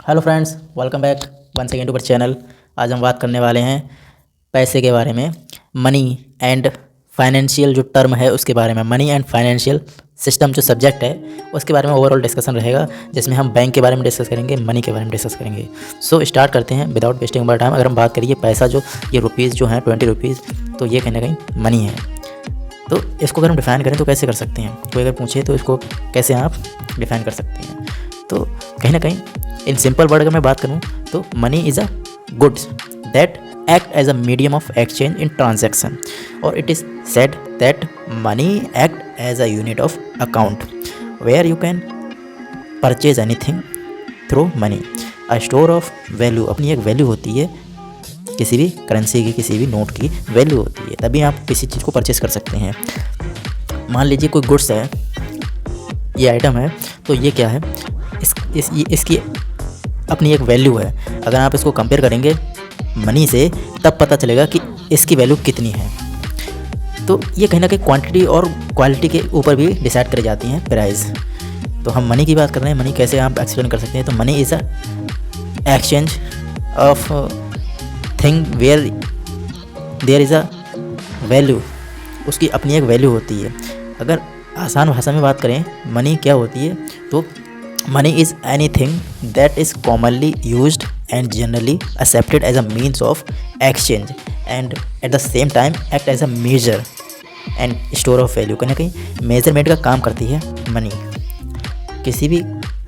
Hello friends, welcome back one second ऊपर channel. आज हम बात करने वाले हैं पैसे के बारे में, मनी एंड फाइनेंशियल जो टर्म है उसके बारे में। मनी एंड फाइनेंशियल सिस्टम जो सब्जेक्ट है उसके बारे में ओवरऑल डिस्कशन रहेगा, जिसमें हम बैंक के बारे में डिस्कस करेंगे, मनी के बारे में डिस्कस करेंगे। सो स्टार्ट करते हैं विदाउट वेस्टिंग माय टाइम। अगर हम बात करिए पैसा, जो ये रुपीज़ जो हैं 20 रुपीज़, तो ये कहीं ना कहीं मनी है। तो इसको अगर हम डिफ़ाइन करें तो कैसे कर सकते हैं? कोई अगर पूछे तो इसको कैसे आप डिफ़ाइन कर सकते हैं? तो कहीं ना कहीं इन सिंपल वर्ड अगर मैं बात करूँ तो money is a goods that act as a medium of exchange in transaction, or it is said that money act as a unit of account where you can purchase anything through money. A store of value, अपनी एक value होती है, किसी भी currency की, किसी भी note की वैल्यू होती है, तभी आप किसी चीज़ को परचेज कर सकते हैं। मान लीजिए कोई गुड्स है, ये आइटम है, तो ये क्या है, इसकी अपनी एक वैल्यू है। अगर आप इसको कंपेयर करेंगे मनी से, तब पता चलेगा कि इसकी वैल्यू कितनी है। तो ये कहीं ना कहीं क्वांटिटी और क्वालिटी के ऊपर भी डिसाइड करी जाती हैं प्राइस। तो हम मनी की बात कर रहे हैं, मनी कैसे आप एक्सप्लेन कर सकते हैं? तो money is a exchange of thing where there is a value, उसकी अपनी एक वैल्यू होती है। अगर आसान भाषा में बात करें मनी क्या होती है, तो money is anything that is commonly used and generally accepted as a means of exchange and at the same time act as a measure and store of value। कहीं ना कहीं मेजरमेंट का काम करती है मनी। किसी भी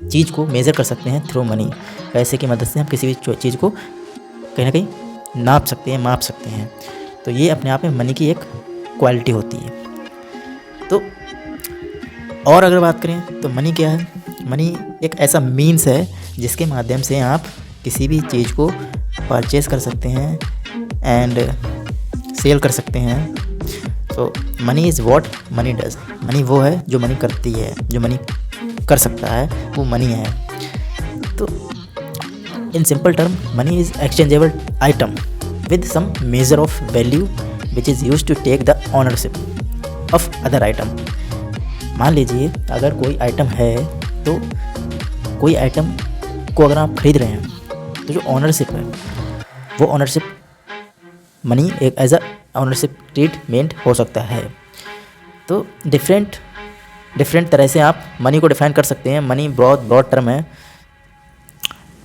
चीज़ को मेज़र कर सकते हैं थ्रू मनी। पैसे की मदद से हम किसी भी चीज़ को कहीं ना कहीं नाप सकते हैं, माप सकते हैं। तो ये अपने आप में मनी की एक क्वालिटी होती है। तो और अगर बात करें तो मनी क्या है? मनी एक ऐसा मीन्स है जिसके माध्यम से आप किसी भी चीज़ को परचेज़ कर सकते हैं एंड सेल कर सकते हैं। तो money is what money does. Money वो है जो मनी करती है, जो मनी कर सकता है, वो मनी है। तो in simple term money is exchangeable item with some measure of value which is use to take the ownership of other item. मान लीजिए अगर कोई आइटम है, तो कोई आइटम को अगर आप खरीद रहे हैं, तो जो ऑनरशिप है वो ऑनरशिप मनी एक एज अ ऑनरशिप ट्रीटमेंट हो सकता है। तो डिफरेंट तरह से आप मनी को डिफाइन कर सकते हैं। मनी ब्रॉड टर्म है।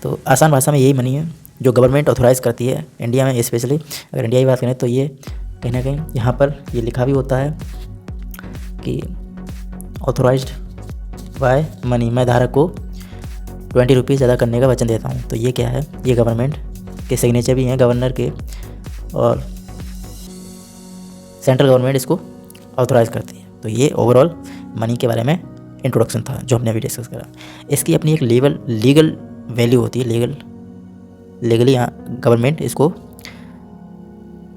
तो आसान भाषा में यही मनी है जो गवर्नमेंट ऑथोराइज़ करती है इंडिया में। स्पेशली अगर इंडिया की बात करें तो ये कहीं ना कहीं यहाँ पर ये लिखा भी होता है कि ऑथोराइज्ड बाय मनी, मैं धारक को 20 रुपीज़ अदा करने का वचन देता हूँ। तो ये क्या है? ये गवर्नमेंट के सिग्नेचर भी हैं, गवर्नर के, और सेंट्रल गवर्नमेंट इसको ऑथोराइज़ करती है। तो ये ओवरऑल मनी के बारे में इंट्रोडक्शन था जो हमने अभी डिस्कस करा। इसकी अपनी एक लीगल वैल्यू होती है। लीगली यहाँ गवर्नमेंट इसको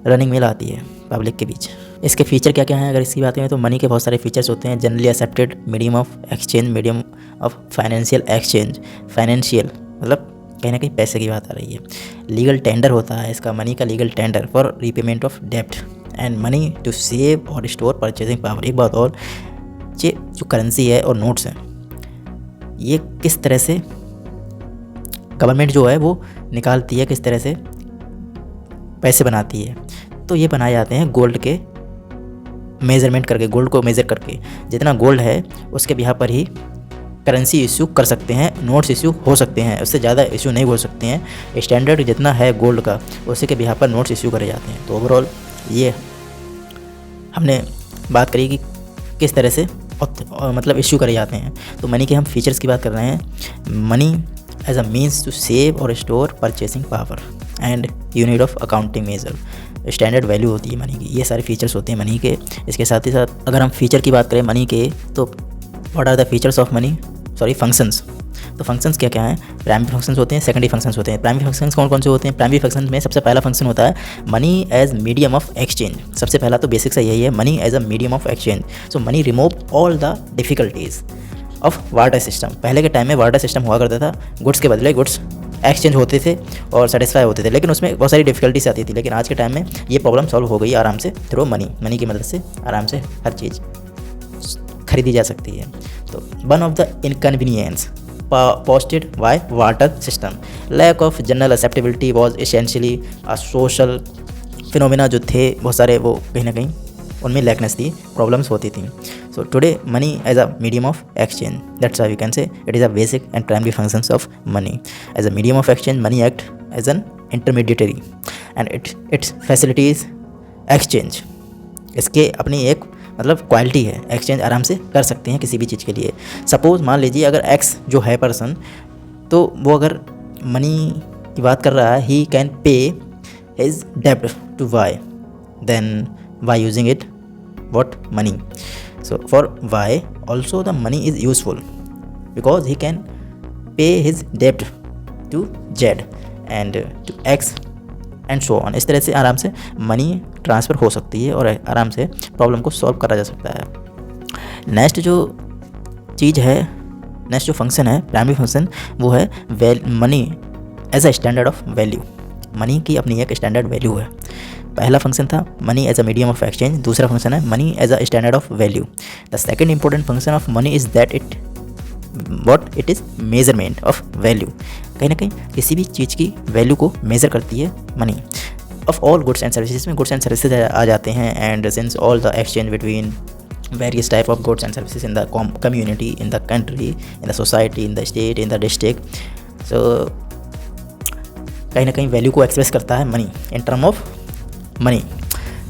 रनिंग में लाती है पब्लिक के बीच। इसके फीचर क्या क्या हैं अगर इसकी बात करें तो मनी के बहुत सारे फीचर्स होते हैं। Generally accepted medium of exchange, medium of financial exchange. Financial मतलब कहीं ना कहीं पैसे की बात आ रही है। लीगल टेंडर होता है इसका, मनी का legal tender for repayment of डेप्ट एंड मनी टू सेव और स्टोर परचेजिंग पावर। एक बात और, ये जो करेंसी है और नोट्स हैं, ये किस तरह से गवर्नमेंट जो है वो निकालती है, किस तरह से पैसे बनाती है? तो ये बनाए जाते हैं गोल्ड के मेज़रमेंट करके, गोल्ड को मेज़र करके। जितना गोल्ड है उसके बिहार पर ही करेंसी इशू कर सकते हैं, नोट्स इशू हो सकते हैं, उससे ज़्यादा इशू नहीं हो सकते हैं। स्टैंडर्ड जितना है गोल्ड का, उसी के बिहार पर नोट्स इशू करे जाते हैं। तो ओवरऑल ये हमने बात करी कि किस तरह से मतलब इशू करे जाते हैं। तो मनी के हम फीचर्स की बात कर रहे हैं। Money as a means to save और store purchasing power and unit of accounting measure. Standard value होती है मनी की। ये सारे फीचर्स होते हैं मनी के। इसके साथ ही साथ अगर हम फीचर की बात करें मनी के, तो what are the features of money, functions. तो फंक्शंस क्या क्या हैं? प्राइमरी फंक्शंस होते हैं, सेकेंडरी फंक्शंस होते हैं। प्राइमरी फंक्शंस कौन कौन से होते हैं? प्राइमरी फंक्शन में सबसे पहला फंक्शन होता है money as medium of exchange. सबसे पहला तो बेसिक सा यही है, money as a medium of exchange. So money remove all the difficulties of barter system. पहले के टाइम में वार्टर सिस्टम हुआ करता था, गुड्स के बदले गुड्स एक्सचेंज होते थे और सेटिस्फाई होते थे, लेकिन उसमें बहुत सारी डिफिकल्टीज आती थी। लेकिन आज के टाइम में ये प्रॉब्लम सॉल्व हो गई आराम से थ्रू मनी की मदद से आराम से हर चीज़ खरीदी जा सकती है। तो one of the inconvenience posted by water system. Lack of general acceptability was essentially a social phenomena. जो थे बहुत सारे वो कहीं ना कहीं उनमें लैकनेस थी, प्रॉब्लम्स होती थी. So today money as a medium of exchange, that's why we can say it is a basic and primary functions of money. As a medium of exchange, money act as an intermediary and its facilities exchange. इसके अपनी एक मतलब quality है, exchange आराम से कर सकते हैं किसी भी चीज़ के लिए. सपोज़ मान लीजिए अगर एक्स जो है पर्सन, तो वो अगर मनी की बात कर रहा है, ही कैन पे हिज डेब्ट to Y, then Y using it what money. So for Y also the money is useful because he can पे हिज डेब्ट to Z and to x and so on. इस तरह से आराम से मनी ट्रांसफ़र हो सकती है और आराम से प्रॉब्लम को सॉल्व करा जा सकता है. नेक्स्ट जो चीज़ है, नेक्स्ट जो फंक्शन है, प्राइमरी फंक्शन, वो है money as a standard of value. Money की अपनी एक स्टैंडर्ड वैल्यू है. पहला फंक्शन था money as a medium of exchange, दूसरा फंक्शन है money as a standard of value. The second important function of money is that it is measurement of value. कहीं ना कहीं किसी भी चीज़ की वैल्यू को मेज़र करती है money. Of all goods and services में गुड्स एंड सर्विसेज आ जाते हैं. And since all the exchange between various type of goods and services in the community, in the country, in the society, in the state, in the district, so कहीं ना कहीं value को express करता है money in term of money.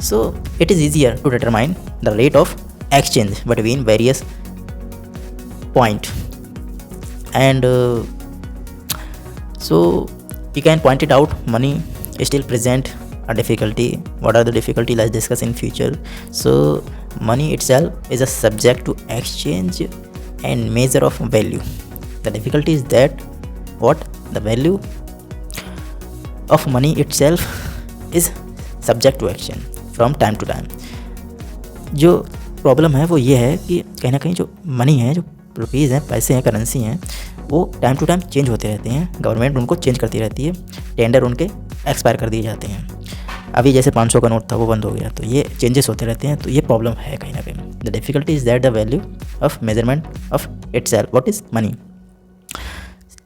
So it is easier to determine the rate of exchange between various point. And so you can point it out, money still present a difficulty. What are the difficulty? Let's discuss in future. So money itself is a subject to exchange and measure of value. The difficulty is that the value of money itself is subject to exchange from time to time. जो problem है वो ये है कि कहीं ना कहीं जो मनी है, जो रुपीज़ हैं, पैसे हैं, करेंसी हैं, वो टाइम टू टाइम चेंज होते रहते हैं. गवर्नमेंट उनको चेंज करती रहती है, टेंडर उनके एक्सपायर कर दिए जाते हैं. अभी जैसे 500 का नोट था वो बंद हो गया, तो ये चेंजेस होते रहते हैं. तो ये प्रॉब्लम है कहीं ना कहीं. The difficulty is that the value of measurement of itself, what is money.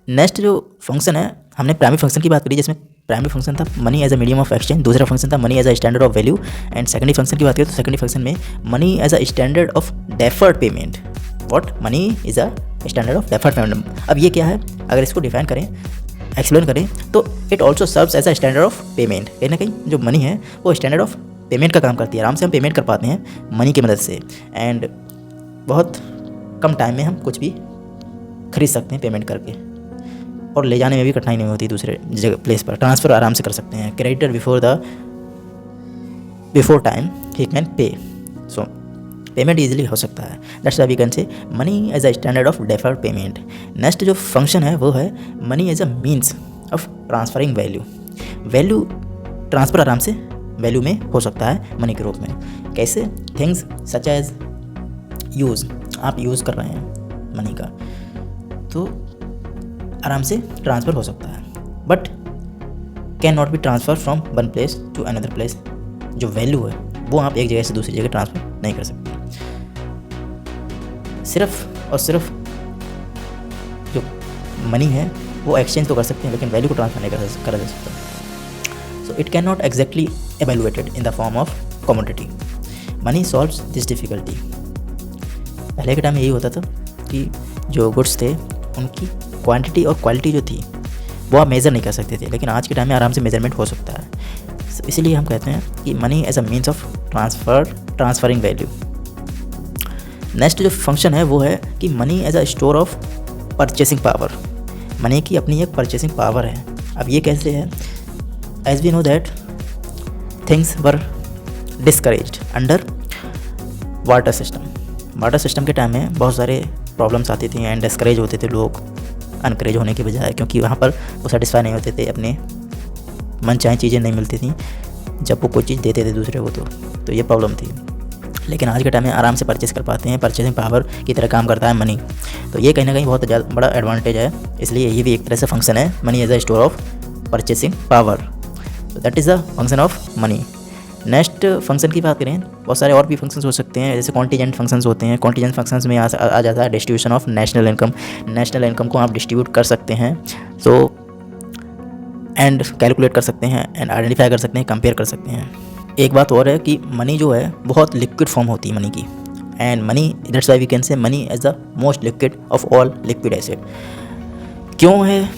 Next जो फंक्शन है, हमने प्राइमरी फंक्शन की बात करी जिसमें प्राइमरी फंक्शन था money as a medium of exchange, दूसरा फंक्शन था money as a standard of value. And secondary function की बात करें तो सेकेंडरी फंक्शन में money as a standard of deferred payment. What money is a standard of deferred payment. अब ये क्या है, अगर इसको डिफाइन करें, एक्सप्लेन करें, तो it also serves as a standard of payment. कहीं ना कहीं जो मनी है वो स्टैंडर्ड ऑफ पेमेंट का काम करती है. आराम से हम पेमेंट कर पाते हैं मनी की मदद से. एंड बहुत कम टाइम में हम कुछ भी खरीद सकते हैं पेमेंट करके, और ले जाने में भी कठिनाई नहीं होती दूसरे जगह प्लेस पर. ट्रांसफ़र आराम से कर सकते हैं. क्रेडिटर बिफोर टाइम ही can pay, so payment easily हो सकता है. That's why we can say money as a standard of deferred payment. Next जो फंक्शन है वो है money as a means of transferring value. Value transfer आराम से वैल्यू में हो सकता है मनी के रूप में. कैसे? थिंग्स सच एज यूज़, आप यूज़ कर रहे हैं मनी का, तो आराम से ट्रांसफ़र हो सकता है. But can not be transfer from one place to another place. जो वैल्यू है वो आप एक जगह से दूसरी जगह ट्रांसफ़र नहीं कर सकते. सिर्फ और सिर्फ जो मनी है वो एक्सचेंज तो कर सकते हैं, लेकिन वैल्यू को ट्रांसफ़र नहीं करा जा सकता. So it can not exactly evaluated in the form of commodity. Money solves this difficulty. पहले के टाइम में यही होता था कि जो गुड्स थे उनकी क्वांटिटी और क्वालिटी जो थी वो आप मेज़र नहीं कर सकते थे, लेकिन आज के टाइम में आराम से मेजरमेंट हो सकता है. इसीलिए हम कहते हैं कि money as a means of transferring value. Next जो फंक्शन है वो है कि money as a store of purchasing power. Money की अपनी एक परचेसिंग पावर है. अब ये कैसे है? As we know that things were discouraged under water system. Water system के टाइम में बहुत सारे प्रॉब्लम्स आती थी एंड डिस्करेज होते थे लोग अनकरेज होने के बजाय, क्योंकि वहाँ पर वो सेटिस्फाई नहीं होते थे, अपने मन चाहे चीज़ें नहीं मिलती थी जब वो कोई चीज़ देते थे दूसरे को, तो ये प्रॉब्लम थी. लेकिन आज के टाइम में आराम से परचेस कर पाते हैं. परचेसिंग पावर की तरह काम करता है मनी. तो ये कहीं ना कहीं बहुत ज़्यादा बड़ा एडवांटेज है. इसलिए ये भी एक तरह से फंक्शन है money as a store of purchasing power. तो that is the function of money. Next function की बात करें, बहुत सारे और भी फंक्शंस हो सकते हैं, जैसे कॉन्टीजेंट फंक्शंस होते हैं। कॉन्टीजेंट फंक्शंस में आ जाता है distribution of national income. National income को आप डिस्ट्रीब्यूट कर सकते हैं, सो एंड कैलकुलेट कर सकते हैं, एंड आइडेंटिफाई कर सकते हैं, कंपेयर कर सकते हैं। एक बात और है कि मनी जो है बहुत लिक्विड फॉर्म होती है मनी की, and money that's why we can say money as the most liquid of all liquid asset. क्यों है?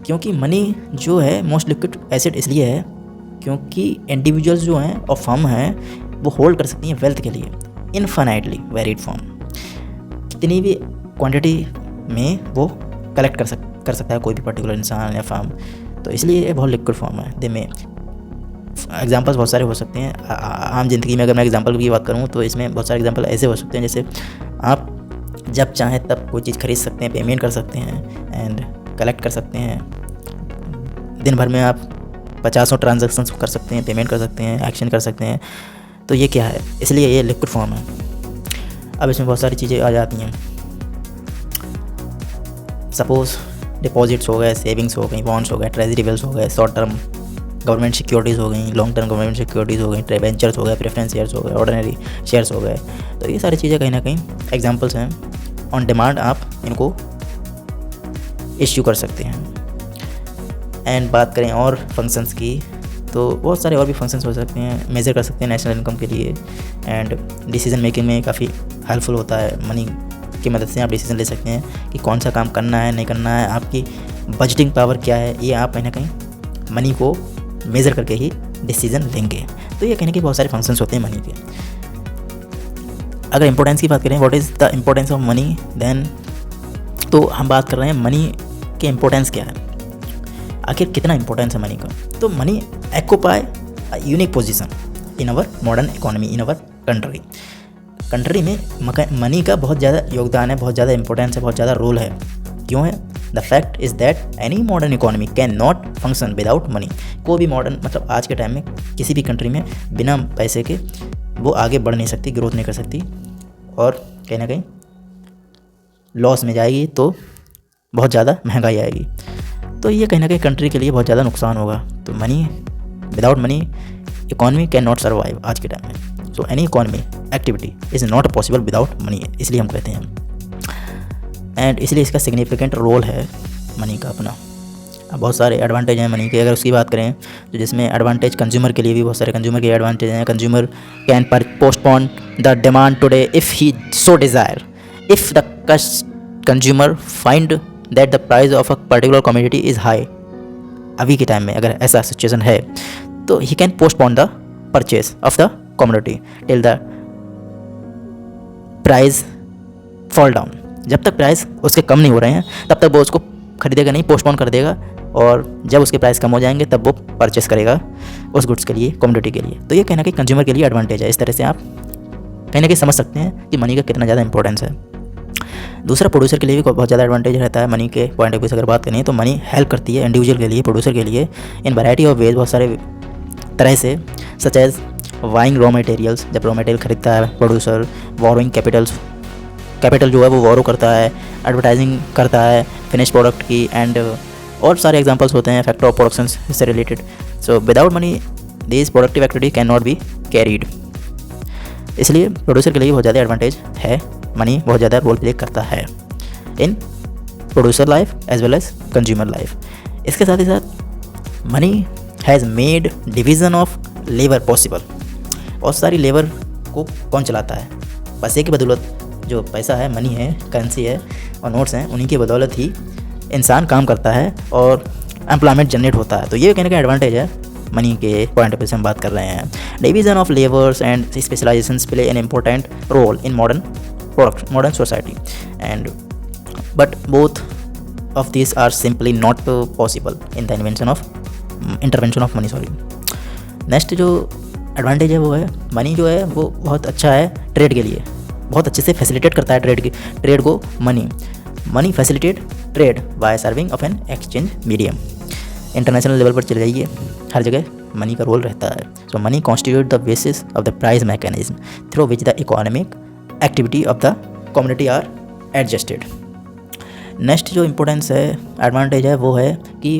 क्योंकि मनी जो है मोस्ट लिक्विड एसेट इसलिए है क्योंकि इंडिविजुअल्स जो हैं और फर्म हैं वो होल्ड कर सकती हैं वेल्थ के लिए इनफाइनाइटली वेरिड फॉर्म, कितनी भी क्वांटिटी में वो कलेक्ट कर सकता है कोई भी पर्टिकुलर इंसान या फर्म, तो इसलिए ये बहुत लिक्विड फॉर्म है। दे में एग्जांपल्स बहुत सारे हो सकते हैं आम ज़िंदगी में। अगर मैं एग्जांपल की बात करूँ तो इसमें बहुत सारे एग्जांपल ऐसे हो सकते हैं, जैसे आप जब चाहें तब कोई चीज़ खरीद सकते हैं, पेमेंट कर सकते हैं एंड कलेक्ट कर सकते हैं। दिन भर में आप 50 ट्रांजैक्शंस कर सकते हैं, पेमेंट कर सकते हैं, एक्शन कर सकते हैं। तो ये क्या है? इसलिए ये लिक्विड फॉर्म है। अब इसमें बहुत सारी चीज़ें आ जाती हैं, सपोज़ डिपॉजिट्स हो गए, सेविंग्स हो गई, बॉन्ड्स हो गए, ट्रेजरी बिल्स हो गए, शॉर्ट टर्म गवर्नमेंट सिक्योरिटीज़ हो गई, लॉन्ग टर्म गवर्नमेंट सिक्योरिटीज़ हो गई, ट्रेवेंचर्स हो गए, प्रेफरेंस शेयर्स हो गए, ऑर्डिनरी शेयर्स हो गए। तो ये सारी चीज़ें कहीं ना कहीं एग्जाम्पल्स हैं। ऑन डिमांड आप इनको इश्यू कर सकते हैं। एंड बात करें और फंक्शंस की, तो बहुत सारे और भी फंक्शंस हो सकते हैं, मेज़र कर सकते हैं नेशनल इनकम के लिए, एंड डिसीजन मेकिंग में काफ़ी हेल्पफुल होता है। मनी की मदद से आप डिसीजन ले सकते हैं कि कौन सा काम करना है, नहीं करना है, आपकी बजटिंग पावर क्या है, ये आप कहीं ना कहीं मनी को मेज़र करके ही डिसीजन लेंगे। तो ये कहने के बहुत सारे फंक्शंस होते हैं मनी के। अगर इंपॉर्टेंस की बात करें, what is the importance of money, then तो हम बात कर रहे हैं मनी के इम्पोर्टेंस क्या है, आखिर कितना इंपॉर्टेंस है मनी का। तो money occupy a unique position in our modern economy, in our country में मनी का बहुत ज़्यादा योगदान है, बहुत ज़्यादा इंपॉर्टेंस है, बहुत ज़्यादा रोल है। क्यों है? The fact is that any modern economy can not function without money. कोई भी मॉडर्न मतलब आज के टाइम में किसी भी कंट्री में बिना पैसे के वो आगे बढ़ नहीं सकती, ग्रोथ नहीं कर सकती, और कहीं ना कहीं लॉस में जाएगी, तो बहुत ज़्यादा महंगाई आएगी। तो ये कहीं ना कहीं कंट्री के लिए बहुत ज़्यादा नुकसान होगा। तो money, without money economy can not survive आज के टाइम में। So any economy activity is not possible without money, इसलिए हम कहते हैं। एंड इसलिए इसका सिग्निफिकेंट रोल है मनी का अपना। अब बहुत सारे एडवांटेज हैं मनी के। अगर उसकी बात करें तो जिसमें एडवांटेज कंज्यूमर के लिए भी बहुत सारे कंज्यूमर के एडवांटेज हैं। Consumer can postpone the demand today if he so desire, if the consumer find that the price of a particular commodity is high. अभी के टाइम में अगर ऐसा सिचुएशन है तो he can postpone the purchase of the commodity till the price fall down. जब तक price उसके कम नहीं हो रहे हैं तब तक वो उसको खरीदेगा नहीं, पोस्टपोन कर देगा, और जब उसके प्राइस कम हो जाएंगे तब वो परचेस करेगा उस गुड्स के लिए, कमोडिटी के लिए। तो ये कहना कि कंज्यूमर के लिए एडवांटेज है। इस तरह से आप कहीं ना कहीं समझ सकते हैं कि मनी का कितना ज़्यादा इंपॉर्टेंस है। दूसरा, प्रोड्यूसर के लिए भी बहुत ज़्यादा एडवांटेज रहता है मनी के पॉइंट ऑफ व्यू से अगर बात करें तो मनी हेल्प करती है इंडिविजुअल के लिए, प्रोड्यूसर के लिए इन वैरायटी ऑफ वेज, बहुत सारे तरह से, such as buying raw materials. जब रॉ मटेरियल खरीदता है प्रोड्यूसर, बोरोइंग कैपिटल जो है वो बोरो करता है, एडवर्टाइजिंग करता है फिनिश प्रोडक्ट की, एंड और सारे एग्जांपल्स होते हैं फैक्टर ऑफ प्रोडक्शन से related. So without money this productive activity can not be carried. इसलिए प्रोड्यूसर के लिए बहुत ज़्यादा एडवांटेज है, मनी बहुत ज़्यादा रोल प्ले करता है in producer life as well as consumer life. इसके साथ ही साथ money has made division of labour possible. बहुत सारी लेबर को कौन चलाता है? पैसे की बदौलत, जो पैसा है, मनी है, करेंसी है और नोट्स हैं, उन्हीं की बदौलत ही इंसान काम करता है और एम्प्लॉयमेंट जनरेट होता है। तो ये कहने का एडवांटेज है मनी के पॉइंट ऑफ व्यू से हम बात कर रहे हैं। Division of labours and specializations play an important role in modern society, and but both of these are simply not possible in the intervention of money. Next जो advantage है वो है मनी जो है वो बहुत अच्छा है ट्रेड के लिए, बहुत अच्छे से फैसिलिटेट करता है ट्रेड को। Money facilitate trade by serving of an exchange medium. International level पर चले जाइए, हर जगह मनी का रोल रहता है। So money constitute the basis of the price mechanism through which the economic activity of the community are adjusted. Next जो importance है, advantage है, वो है कि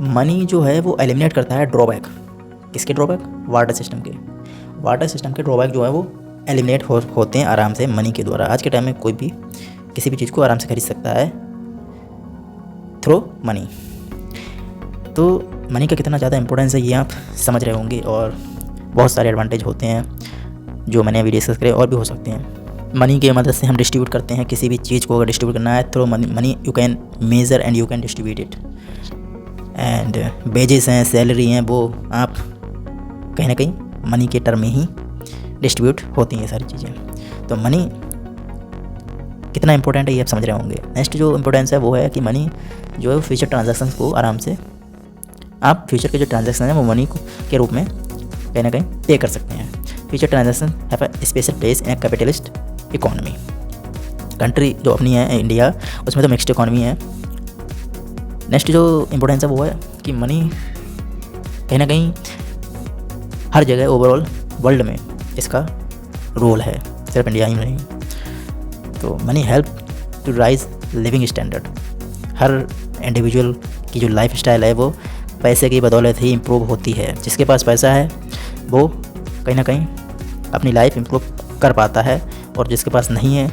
मनी जो है वो एलिमिनेट करता है ड्रॉबैक। किसके ड्रॉबैक? वाटर सिस्टम के ड्रॉबैक जो है वो एलिमिनेट होते हैं आराम से मनी के द्वारा। आज के टाइम में कोई भी किसी भी चीज़ को आराम से खरीद सकता है थ्रू मनी। तो मनी का कितना ज़्यादा इंपॉर्टेंस है ये आप समझ रहे होंगे, और बहुत सारे एडवांटेज होते हैं जो मैंने अभी डिस्कस करे और भी हो सकते हैं। मनी की मदद से हम डिस्ट्रीब्यूट करते हैं किसी भी चीज़ को। अगर डिस्ट्रीब्यूट करना है through money you can measure and you can distribute it. And wages हैं, सैलरी हैं, वो आप कहीं ना कहीं मनी के टर्म में ही डिस्ट्रीब्यूट होती हैं सारी चीज़ें। तो मनी कितना इंपॉर्टेंट है ये आप समझ रहे होंगे। नेक्स्ट जो इंपॉर्टेंस है वो है कि मनी जो है फ्यूचर ट्रांजैक्शंस को आराम से आप फ्यूचर के जो ट्रांजैक्शन हैं वो मनी के रूप में कहीं ना कहीं पे कर सकते हैं। Future transaction have a special place in capitalist economy. Country जो अपनी है इंडिया, उसमें तो मिक्स्ड इकोनॉमी है। नेक्स्ट जो इंपॉर्टेंस है वो है कि मनी कहीं ना कहीं हर जगह ओवरऑल वर्ल्ड में इसका रोल है, सिर्फ इंडिया ही नहीं। तो money help to raise living standard. हर इंडिविजुअल की जो लाइफ स्टाइल है वो पैसे की बदौलत ही इम्प्रूव होती है। जिसके पास पैसा है वो कहीं ना कहीं अपनी लाइफ इम्प्रूव कर पाता है, और जिसके पास नहीं है,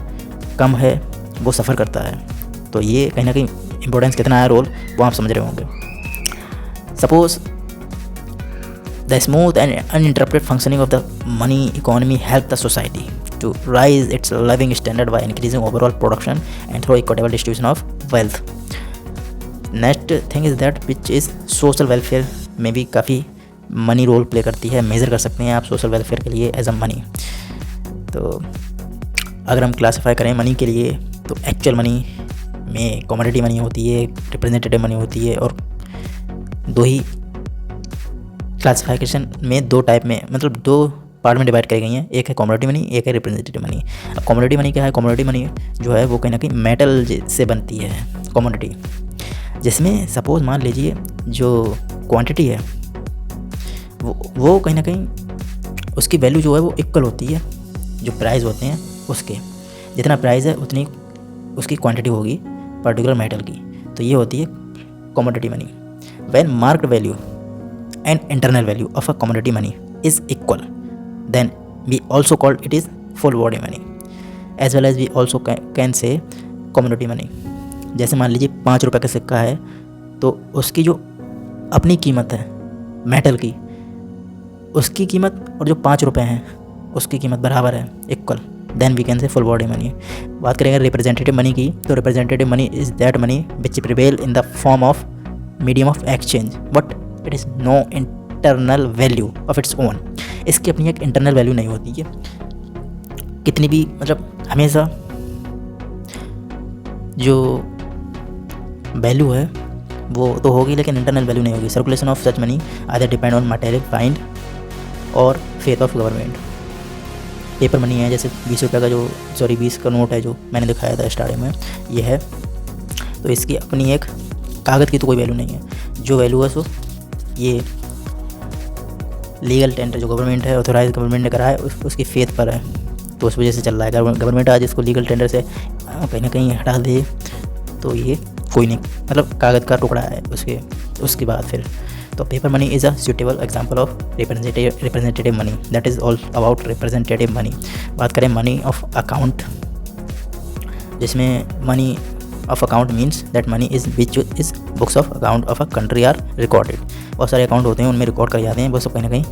कम है, वो सफ़र करता है। तो ये कहीं ना कहीं इम्पोर्टेंस कितना है रोल वो आप समझ रहे होंगे। Suppose the smooth and uninterrupted functioning of the money economy help the society to rise its living standard by increasing overall production and through equitable distribution of wealth. Next thing is that which is social welfare में भी काफ़ी money role play करती है। Measure कर सकते हैं आप social welfare के लिए एज अ मनी। तो अगर हम क्लासीफाई करें मनी के लिए तो एक्चुअल मनी में कमोडिटी मनी होती है, रिप्रेजेंटेटिव मनी होती है, और दो ही क्लासिफिकेशन में दो टाइप में मतलब दो पार्ट में डिवाइड करी गई हैं। एक है कमोडिटी मनी, एक है रिप्रेजेंटेटिव मनी। अब कमोडिटी मनी क्या है? कमोडिटी मनी जो है वो कहीं ना कहीं मेटल से बनती है कमोडिटी, जिसमें सपोज मान लीजिए जो क्वांटिटी है वो कहीं ना कहीं उसकी वैल्यू जो है वो इक्वल होती है जो प्राइस होते हैं उसके। जितना प्राइस है उतनी उसकी क्वांटिटी होगी पर्टिकुलर मेटल की। तो ये होती है commodity money. When market value and internal value of a commodity money is equal, then we also called it is full body money, as well as we also can say commodity money। जैसे मान लीजिए 5 रुपये का सिक्का है तो उसकी जो अपनी कीमत है मेटल की, उसकी कीमत और जो 5 रुपये हैं उसकी कीमत बराबर है, equal, then we can say full body money. बात करेंगे रिप्रेजेंटेटिव मनी की, तो representative money is that money which prevail in the form of medium of exchange but it is no internal value of its own. इसकी अपनी एक internal value नहीं होती है, कितनी भी मतलब हमेशा जो वैल्यू है वो तो होगी लेकिन इंटरनल वैल्यू नहीं होगी। Circulation of such money either depend on material find और faith of government. Paper money है, जैसे 20 रुपये का जो 20 का नोट है जो मैंने दिखाया था स्टार्टिंग में, ये है। तो इसकी अपनी एक कागज़ की तो कोई वैल्यू नहीं है। जो वैल्यू है सो ये लीगल टेंडर जो गवर्नमेंट है, ऑथोराइज गवर्नमेंट ने करा है, उसकी फेथ पर है, तो उस वजह से चल रहा है। गवर्नमेंट आज इसको लीगल टेंडर से कहीं ना कहीं हटा दे तो ये कोई नहीं, मतलब कागज़ का टुकड़ा है उसके बाद फिर। तो paper money is a suitable example of representative money, that is all about representative money. बात करें मनी ऑफ अकाउंट, जिसमें money of account means that money is which is books of account of a country are recorded. बहुत सारे account होते हैं उनमें record कर जाते हैं, वो सब कहीं ना कहीं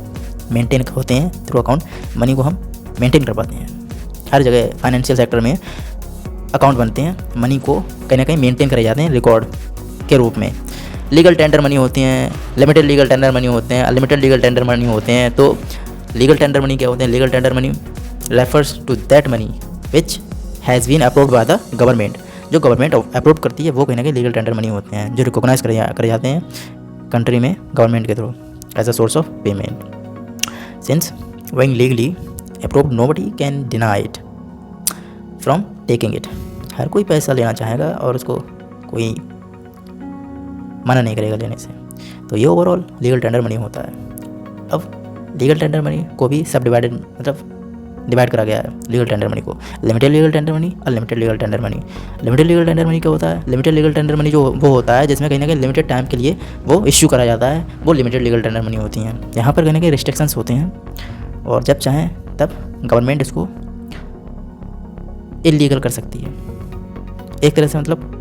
मेंटेन होते हैं थ्रू अकाउंट। मनी को हम मेंटेन कर पाते हैं। हर जगह फाइनेंशियल सेक्टर में अकाउंट बनते हैं, मनी को कहीं ना कहीं मेंटेन करे जाते हैं रिकॉर्ड के रूप में। लीगल टेंडर मनी होती हैं, लिमिटेड लीगल टेंडर मनी होते हैं, अनलिमिटेड लीगल टेंडर मनी होते हैं। तो लीगल टेंडर मनी क्या होते हैं? Legal tender money refers to that money which has been approved by the government. जो गवर्नमेंट अप्रूव करती है वो कहीं ना कहीं लीगल टेंडर मनी होते हैं, जो रिकॉग्नाइज करे जाते हैं कंट्री में गवर्नमेंट के through as a source of payment. Since when legally approved nobody can deny it from taking it. हर कोई पैसा लेना चाहेगा और उसको कोई मना नहीं करेगा लेने से। तो ये ओवरऑल लीगल टेंडर मनी होता है। अब लीगल टेंडर मनी को भी सब डिवाइडेड मतलब डिवाइड करा गया है लीगल टेंडर मनी को, limited legal tender money, unlimited legal tender money. Limited legal tender money क्या होता है? लिमिटेड लीगल टेंडर मनी जो वो होता है जिसमें कहीं ना कहीं लिमिटेड टाइम के लिए वो इश्यू करा जाता है, वो लिमिटेड लीगल टेंडर मनी होती हैं। यहाँ पर कहीं ना कहीं रिस्ट्रिक्शंस होते हैं और जब चाहें तब गवर्नमेंट इसको इलीगल कर सकती है एक तरह से, मतलब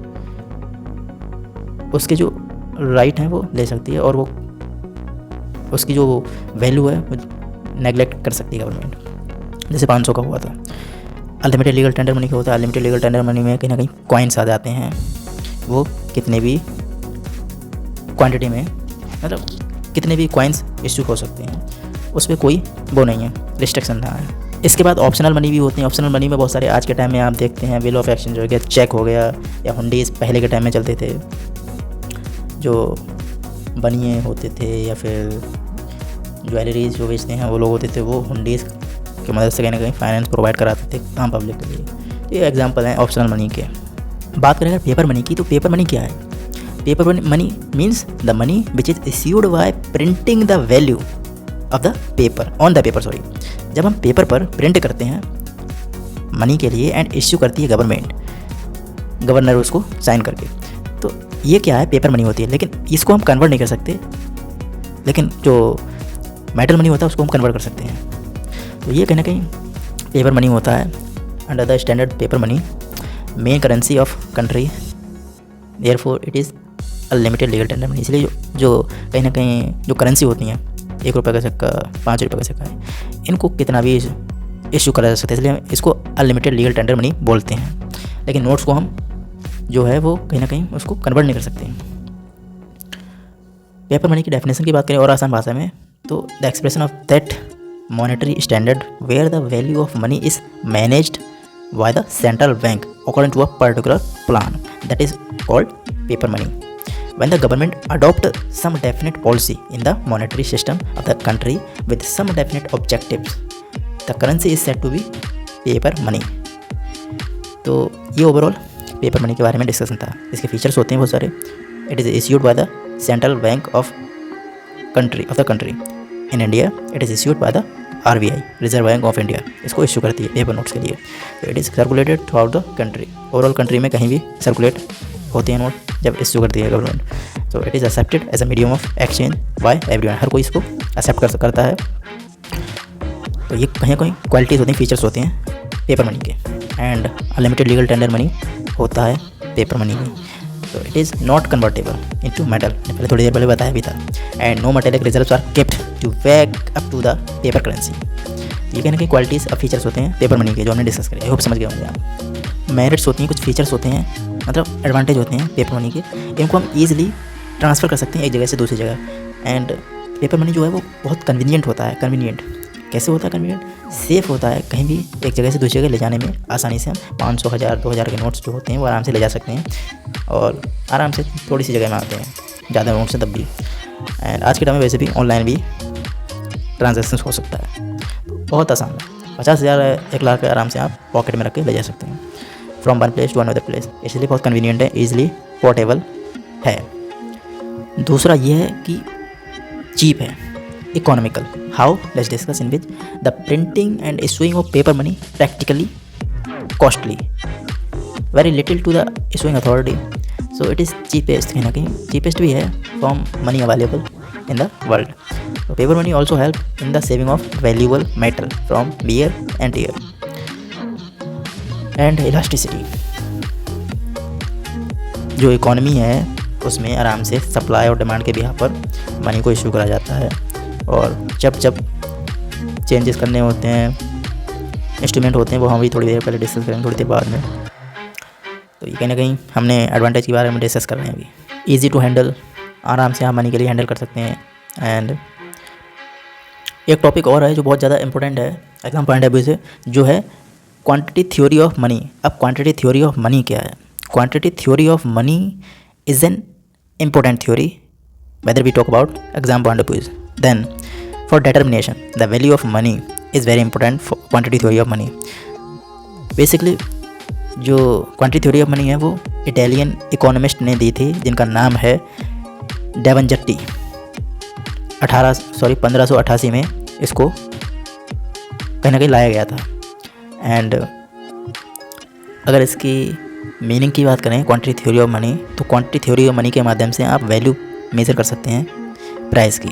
उसके जो राइट हैं वो ले सकती है और वो उसकी जो वैल्यू है वो नेगलेक्ट कर सकती है गवर्नमेंट। जैसे 500 का हुआ था। अनलिमिटेड लीगल टेंडर मनी क्या होता है? अनलिमिटेड लीगल टेंडर मनी में कहीं ना कहीं कॉइन्स आ जाते हैं, वो कितने भी क्वांटिटी में, मतलब कितने भी कॉइन्स इश्यू हो सकते हैं, उस पर कोई वो नहीं है, रिस्ट्रिक्शन ना है। इसके बाद ऑप्शनल मनी भी होती हैं। ऑप्शनल मनी में बहुत सारे आज के टाइम में आप देखते हैं बिल ऑफ एक्सचेंज हो गया, चेक हो गया, या हुंडीज पहले के टाइम में चलते थे, जो बनिए होते थे या फिर ज्वेलरीज जो बेचते हैं वो लोग होते थे, वो हुंडीज की मदद से कहीं ना कहीं फाइनेंस प्रोवाइड कराते थे आम पब्लिक के लिए। तो ये एग्जांपल हैं ऑप्शनल मनी के। बात करें अगर पेपर मनी की, तो पेपर मनी क्या है? Paper money means the money which is issued by printing the value of the paper on the paper, sorry. जब हम पेपर पर प्रिंट करते हैं मनी के लिए एंड इश्यू करती है गवर्नमेंट, गवर्नर उसको साइन करके, तो ये क्या है? पेपर मनी होती है। लेकिन इसको हम कन्वर्ट नहीं कर सकते, लेकिन जो मेटल मनी होता है उसको हम कन्वर्ट कर सकते हैं। तो ये कहीं ना कहीं पेपर मनी होता है। Under the standard paper money main currency of country, therefore it is unlimited legal tender money. इसलिए जो कहीं ना कहीं जो करेंसी होती हैं, 1 रुपये का सिक्का, 5 रुपये का सिक्का है, इनको कितना भी इश्यू करा जा सकता है, इसलिए हम इसको अनलिमिटेड लीगल टेंडर मनी बोलते हैं। लेकिन नोट्स को हम जो है वो कहीं ना कहीं उसको कन्वर्ट नहीं कर सकते। पेपर मनी की डेफिनेशन की बात करें और आसान भाषा में, तो the expression of that monetary standard where the value of money is managed by the central bank according to a particular plan, that is called paper money. When the government adopt some definite policy in the monetary system of the country with some definite objectives, the currency is said to be paper money। तो ये overall paper money के बारे में discussion था। इसके features होते हैं बहुत सारे। It is issued by the central bank of the country. In India it is issued by the RBI, reserve bank of India, इसको इश्यू करती है पेपर नोट्स के लिए। तो it is circulated through out the country, overall country में कहीं भी circulate होते हैं नोट जब इश्यू करती है गवर्नमेंट। तो it is accepted as a medium of exchange by everyone, हर कोई इसको एक्सेप्ट करता है। तो ये कहीं ना कहीं क्वालिटीज़ होती हैं, फीचर्स होते हैं पेपर मनी के। And unlimited legal tender money होता है पेपर मनी में। तो it is not convertible into metal, पहले थोड़ी देर पहले बताया भी था। And no metallic reserves are kept to back up to the paper currency. तो ये कहीं ना कहीं क्वालिटीज़ और फीचर्स होते हैं पेपर मनी के, जो हमने डिस्कस करे। आई होप समझ गए होंगे आप। मेरिट्स होती हैं, कुछ फीचर्स होते हैं, मतलब एडवांटेज होते हैं पेपर मनी के। इनको हम ईजिली ट्रांसफ़र कर सकते हैं एक जगह से दूसरी जगह। एंड पेपर मनी जो है वो बहुत कन्वीनियंट होता है। कन्वीनियंट कैसे होता है? कन्वीनियंट सेफ़ होता है, कहीं भी एक जगह से दूसरी जगह ले जाने में आसानी से हम 500, 1000, 2000 के नोट्स जो होते हैं वो आराम से ले जा सकते हैं और आराम से थोड़ी सी जगह में आते हैं, ज़्यादा नोट्स हैं तब भी। एंड आज के टाइम में वैसे भी ऑनलाइन भी ट्रांजेक्शन हो सकता है, बहुत आसान है। 50,000, 1 लाख आराम से आप पॉकेट में रख के ले जा सकते हैं from one place to another place. इसलिए बहुत कन्वीनियंट है, ईजिली पोर्टेबल है। दूसरा ये है कि चीप है, economical. How? Let's discuss in which the printing and issuing of paper money practically costly, very little to the issuing authority, so it is cheapest. कहीं ना कहीं चीपेस्ट भी है from money available in the world. So paper money also help in the saving of valuable metal from wear and tear and elasticity। जो economy है उसमें आराम से सप्लाई और डिमांड के बिहाफ पर मनी को इशू करा जाता है, और जब जब चेंजेस करने होते हैं, इंस्ट्रूमेंट होते हैं, वो हम भी थोड़ी देर पहले डिस्कस करेंगे, थोड़ी देर बाद में। तो ये कहीं ना कहीं हमने एडवांटेज के बारे में डिस्कस कर रहे हैं अभी। ईजी टू हैंडल, आराम से आप मनी के लिए हैंडल कर सकते हैं। एंड एक टॉपिक और है जो बहुत ज़्यादा इंपॉर्टेंट है एग्जाम पॉइंट ऑफ व्यू से, जो है क्वांटिटी थ्योरी ऑफ मनी। अब क्वांटिटी थ्योरी ऑफ मनी क्या है? Quantity theory of money is an important theory whether we talk about exam point of view. Then for determination the value of money is very important for quantity theory of money. Basically जो quantity theory of money है वो Italian economist ने दी थी, जिनका नाम है डेवंजट्टी। 1588 में इसको कहीं ना कहीं लाया गया था। एंड अगर इसकी मीनिंग की बात करें क्वांटिटी थ्योरी ऑफ मनी, तो क्वांटिटी थ्योरी ऑफ मनी के माध्यम से आप वैल्यू मेजर कर सकते हैं प्राइस की,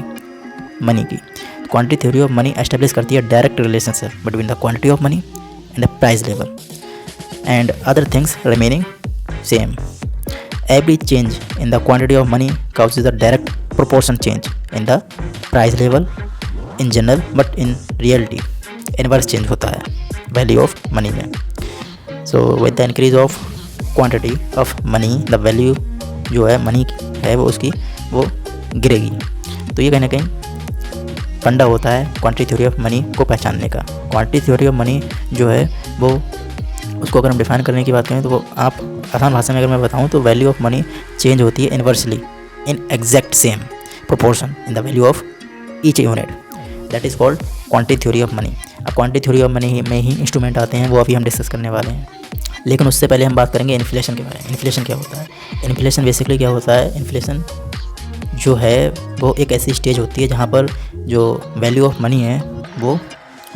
मनी की। Quantity theory of money establish करती है direct relationship between the quantity of money and the price level and other things remaining same. Every change in the quantity of money causes a direct proportion change in the price level in general, but in reality inverse change होता है value of money में। So with the increase of quantity of money, the value जो है money है वो उसकी वो गिरेगी। तो ये कहीं ना कहीं फंडा होता है क्वांटिटी थ्योरी ऑफ मनी को पहचानने का। क्वांटिटी थ्योरी ऑफ मनी जो है वो उसको अगर हम डिफाइन करने की बात करें तो वो आप आसान भाषा में अगर मैं बताऊं तो वैल्यू ऑफ मनी चेंज होती है inversely in exact same proportion in the value of each unit, that is called quantity theory of money. अब क्वांटिटी थ्योरी ऑफ मनी में ही इंस्ट्रूमेंट आते हैं, वो अभी हम डिस्कस करने वाले हैं। लेकिन उससे पहले हम बात करेंगे इन्फ्लेशन के बारे में। इन्फ्लेशन क्या होता है? इन्फ्लेशन बेसिकली क्या होता है? इन्फ्लेशन जो है वो एक ऐसी स्टेज होती है जहाँ पर जो वैल्यू ऑफ मनी है वो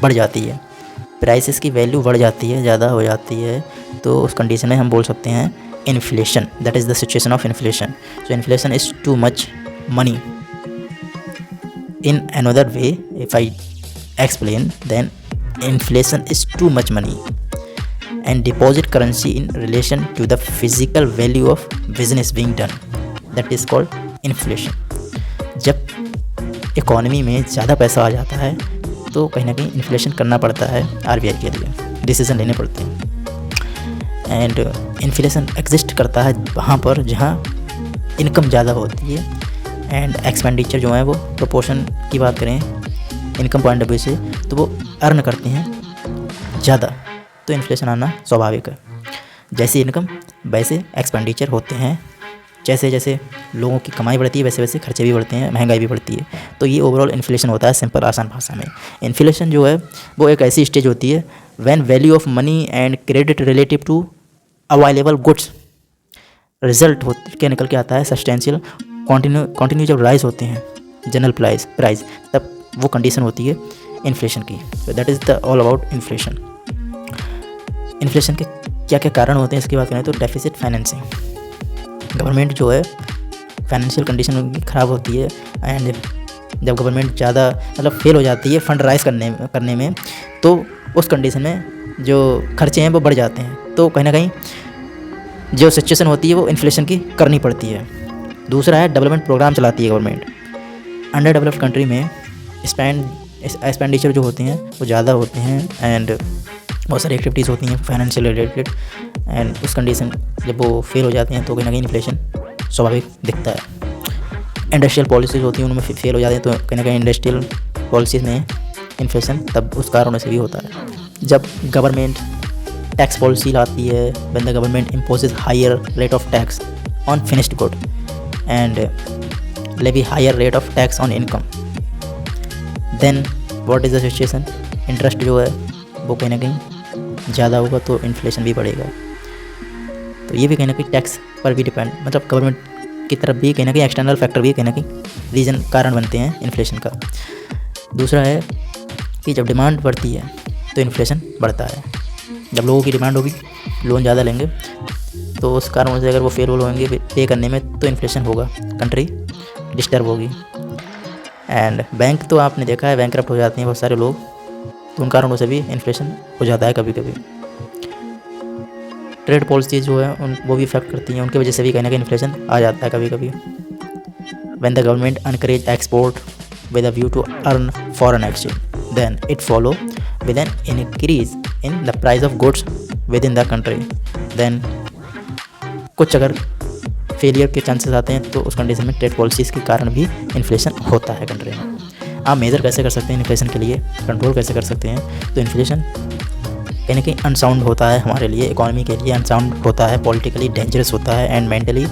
बढ़ जाती है, प्राइसेस की वैल्यू बढ़ जाती है, ज़्यादा हो जाती है, तो उस कंडीशन में हम बोल सकते हैं inflation. That is the situation of inflation. So inflation is too much money. In another way if I explain, then inflation is too much money and deposit currency in relation to the physical value of business being done, that is called inflation. जब economy में ज़्यादा पैसा आ जाता है तो कहीं ना कहीं इन्फ्लेशन करना पड़ता है आरबीआई के लिए, डिसीजन लेने पड़ते हैं। एंड इन्फ्लेशन एग्जिस्ट करता है वहाँ पर जहाँ इनकम ज़्यादा होती है एंड एक्सपेंडिचर जो है वो प्रोपोर्शन की बात करें इनकम पॉइंट ऑफ व्यू से तो वो अर्न करते हैं ज़्यादा, तो इन्फ्लेशन आना स्वाभाविक है। जैसी इनकम वैसे एक्सपेंडिचर होते हैं, जैसे जैसे लोगों की कमाई बढ़ती है वैसे वैसे खर्चे भी बढ़ते हैं, महंगाई भी बढ़ती है। तो ये ओवरऑल इन्फ्लेशन होता है सिंपल आसान भाषा में। इन्फ्लेशन जो है वो एक ऐसी स्टेज होती है when value of money and credit relative to available goods result के निकल के आता है सब्सटेंशियल कंटिन्यू जब राइज होते हैं जनरल प्राइस तब वो कंडीशन होती है इन्फ्लेशन की। तो that is the all about inflation. Inflation के क्या क्या कारण होते हैं इसकी बात करें तो डेफिसिट फाइनेंसिंग, गवर्नमेंट जो है फाइनेंशियल कंडीशन उनकी ख़राब होती है एंड जब गवर्नमेंट ज़्यादा मतलब फेल हो जाती है फंड राइज करने में तो उस कंडीशन में जो खर्चे हैं वो बढ़ जाते हैं। तो कहीं ना कहीं जो सिचुएशन होती है वो इन्फ्लेशन की करनी पड़ती है। दूसरा है डेवलपमेंट प्रोग्राम चलाती है गवर्नमेंट। अंडर डेवलप्ड कंट्री में एक्सपेंडिचर जो होते हैं वो ज़्यादा होते हैं एंड बहुत सारी एक्टिविटीज़ होती हैं फाइनेंशियल रिलेटेड एंड उस कंडीशन जब वो फेल हो जाते हैं तो कहीं ना कहीं इन्फ्लेशन स्वाभाविक दिखता है। इंडस्ट्रियल पॉलिसीज़ होती हैं उनमें फेल हो जाते हैं तो कहीं ना कहीं इंडस्ट्रियल पॉलिसीज़ में इन्फ्लेशन तब उस कारणों से भी होता है। जब गवर्नमेंट टैक्स पॉलिसी लाती है, when the government imposes higher rate of tax on finished good and levy higher rate of tax on income, then what is the situation? Interest जो है वो कहीं ना कहीं ज़्यादा होगा तो इन्फ्लेशन भी बढ़ेगा। तो ये भी कहीं ना कहीं टैक्स पर भी डिपेंड, मतलब गवर्नमेंट की तरफ भी कहीं ना कहीं एक्सटर्नल फैक्टर भी कहीं ना कहीं रीज़न कारण बनते हैं इन्फ्लेशन का। दूसरा है कि जब डिमांड बढ़ती है तो इन्फ्लेशन बढ़ता है। जब लोगों की डिमांड होगी, लोन ज़्यादा लेंगे तो उस कारण से अगर वो फेल होंगे पे करने में तो इन्फ्लेशन होगा, कंट्री डिस्टर्ब होगी। एंड बैंक तो आपने देखा है बैंकरप्ट हो जाते हैं बहुत सारे लोग, तो उन कारणों से भी इन्फ्लेशन हो जाता है कभी कभी। ट्रेड पॉलिसीज जो है वो भी इफेक्ट करती हैं, उनकी वजह से भी कहीं ना कहीं इन्फ्लेशन आ जाता है कभी कभी। When the government encourage export with a view to earn foreign exchange, then it follow with an increase in the price of goods within the country. Then कुछ अगर फेलियर के चांसेस आते हैं तो उस कंडीशन में trade policies के कारण भी इन्फ्लेशन होता है कंट्री में। आप मेजर कैसे कर सकते हैं इन्फ्लेशन के लिए, कंट्रोल कैसे कर सकते हैं? तो इन्फ्लेशन कहीं ना कहीं अनसाउंड होता है हमारे लिए, इकोनॉमी के लिए अनसाउंड होता है, पॉलिटिकली डेंजरस होता है एंड मेंटली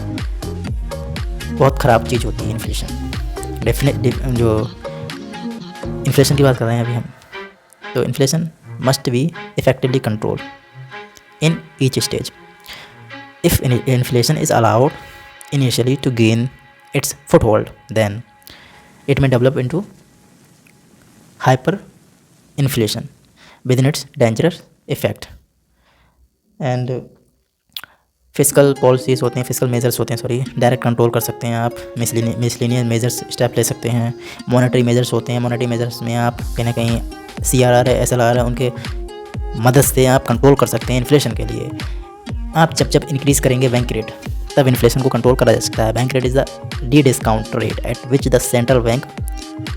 बहुत ख़राब चीज़ होती है इन्फ्लेशन। जो इन्फ्लेशन की बात कर रहे हैं अभी हम, तो inflation must be effectively control in each stage. If inflation is allowed initially to gain its foothold, then it may develop into hyperinflation within its dangerous effect. And physical policies होते हैं, फिजिकल मेजर्स होते हैं, sorry, direct control कर सकते हैं आप, miscellaneous measures step ले सकते हैं। मॉनेटरी मेजर्स होते हैं, मॉनेटरी मेजर्स में आप कहीं ना कहीं CRR है, SLR है, उनके मदद से आप कंट्रोल कर सकते हैं इन्फ्लेशन के लिए। आप जब इंक्रीज़ करेंगे बैंक रेट तब इन्फ्लेशन को कंट्रोल करा जा सकता है। Bank rate is the discount rate at which the central bank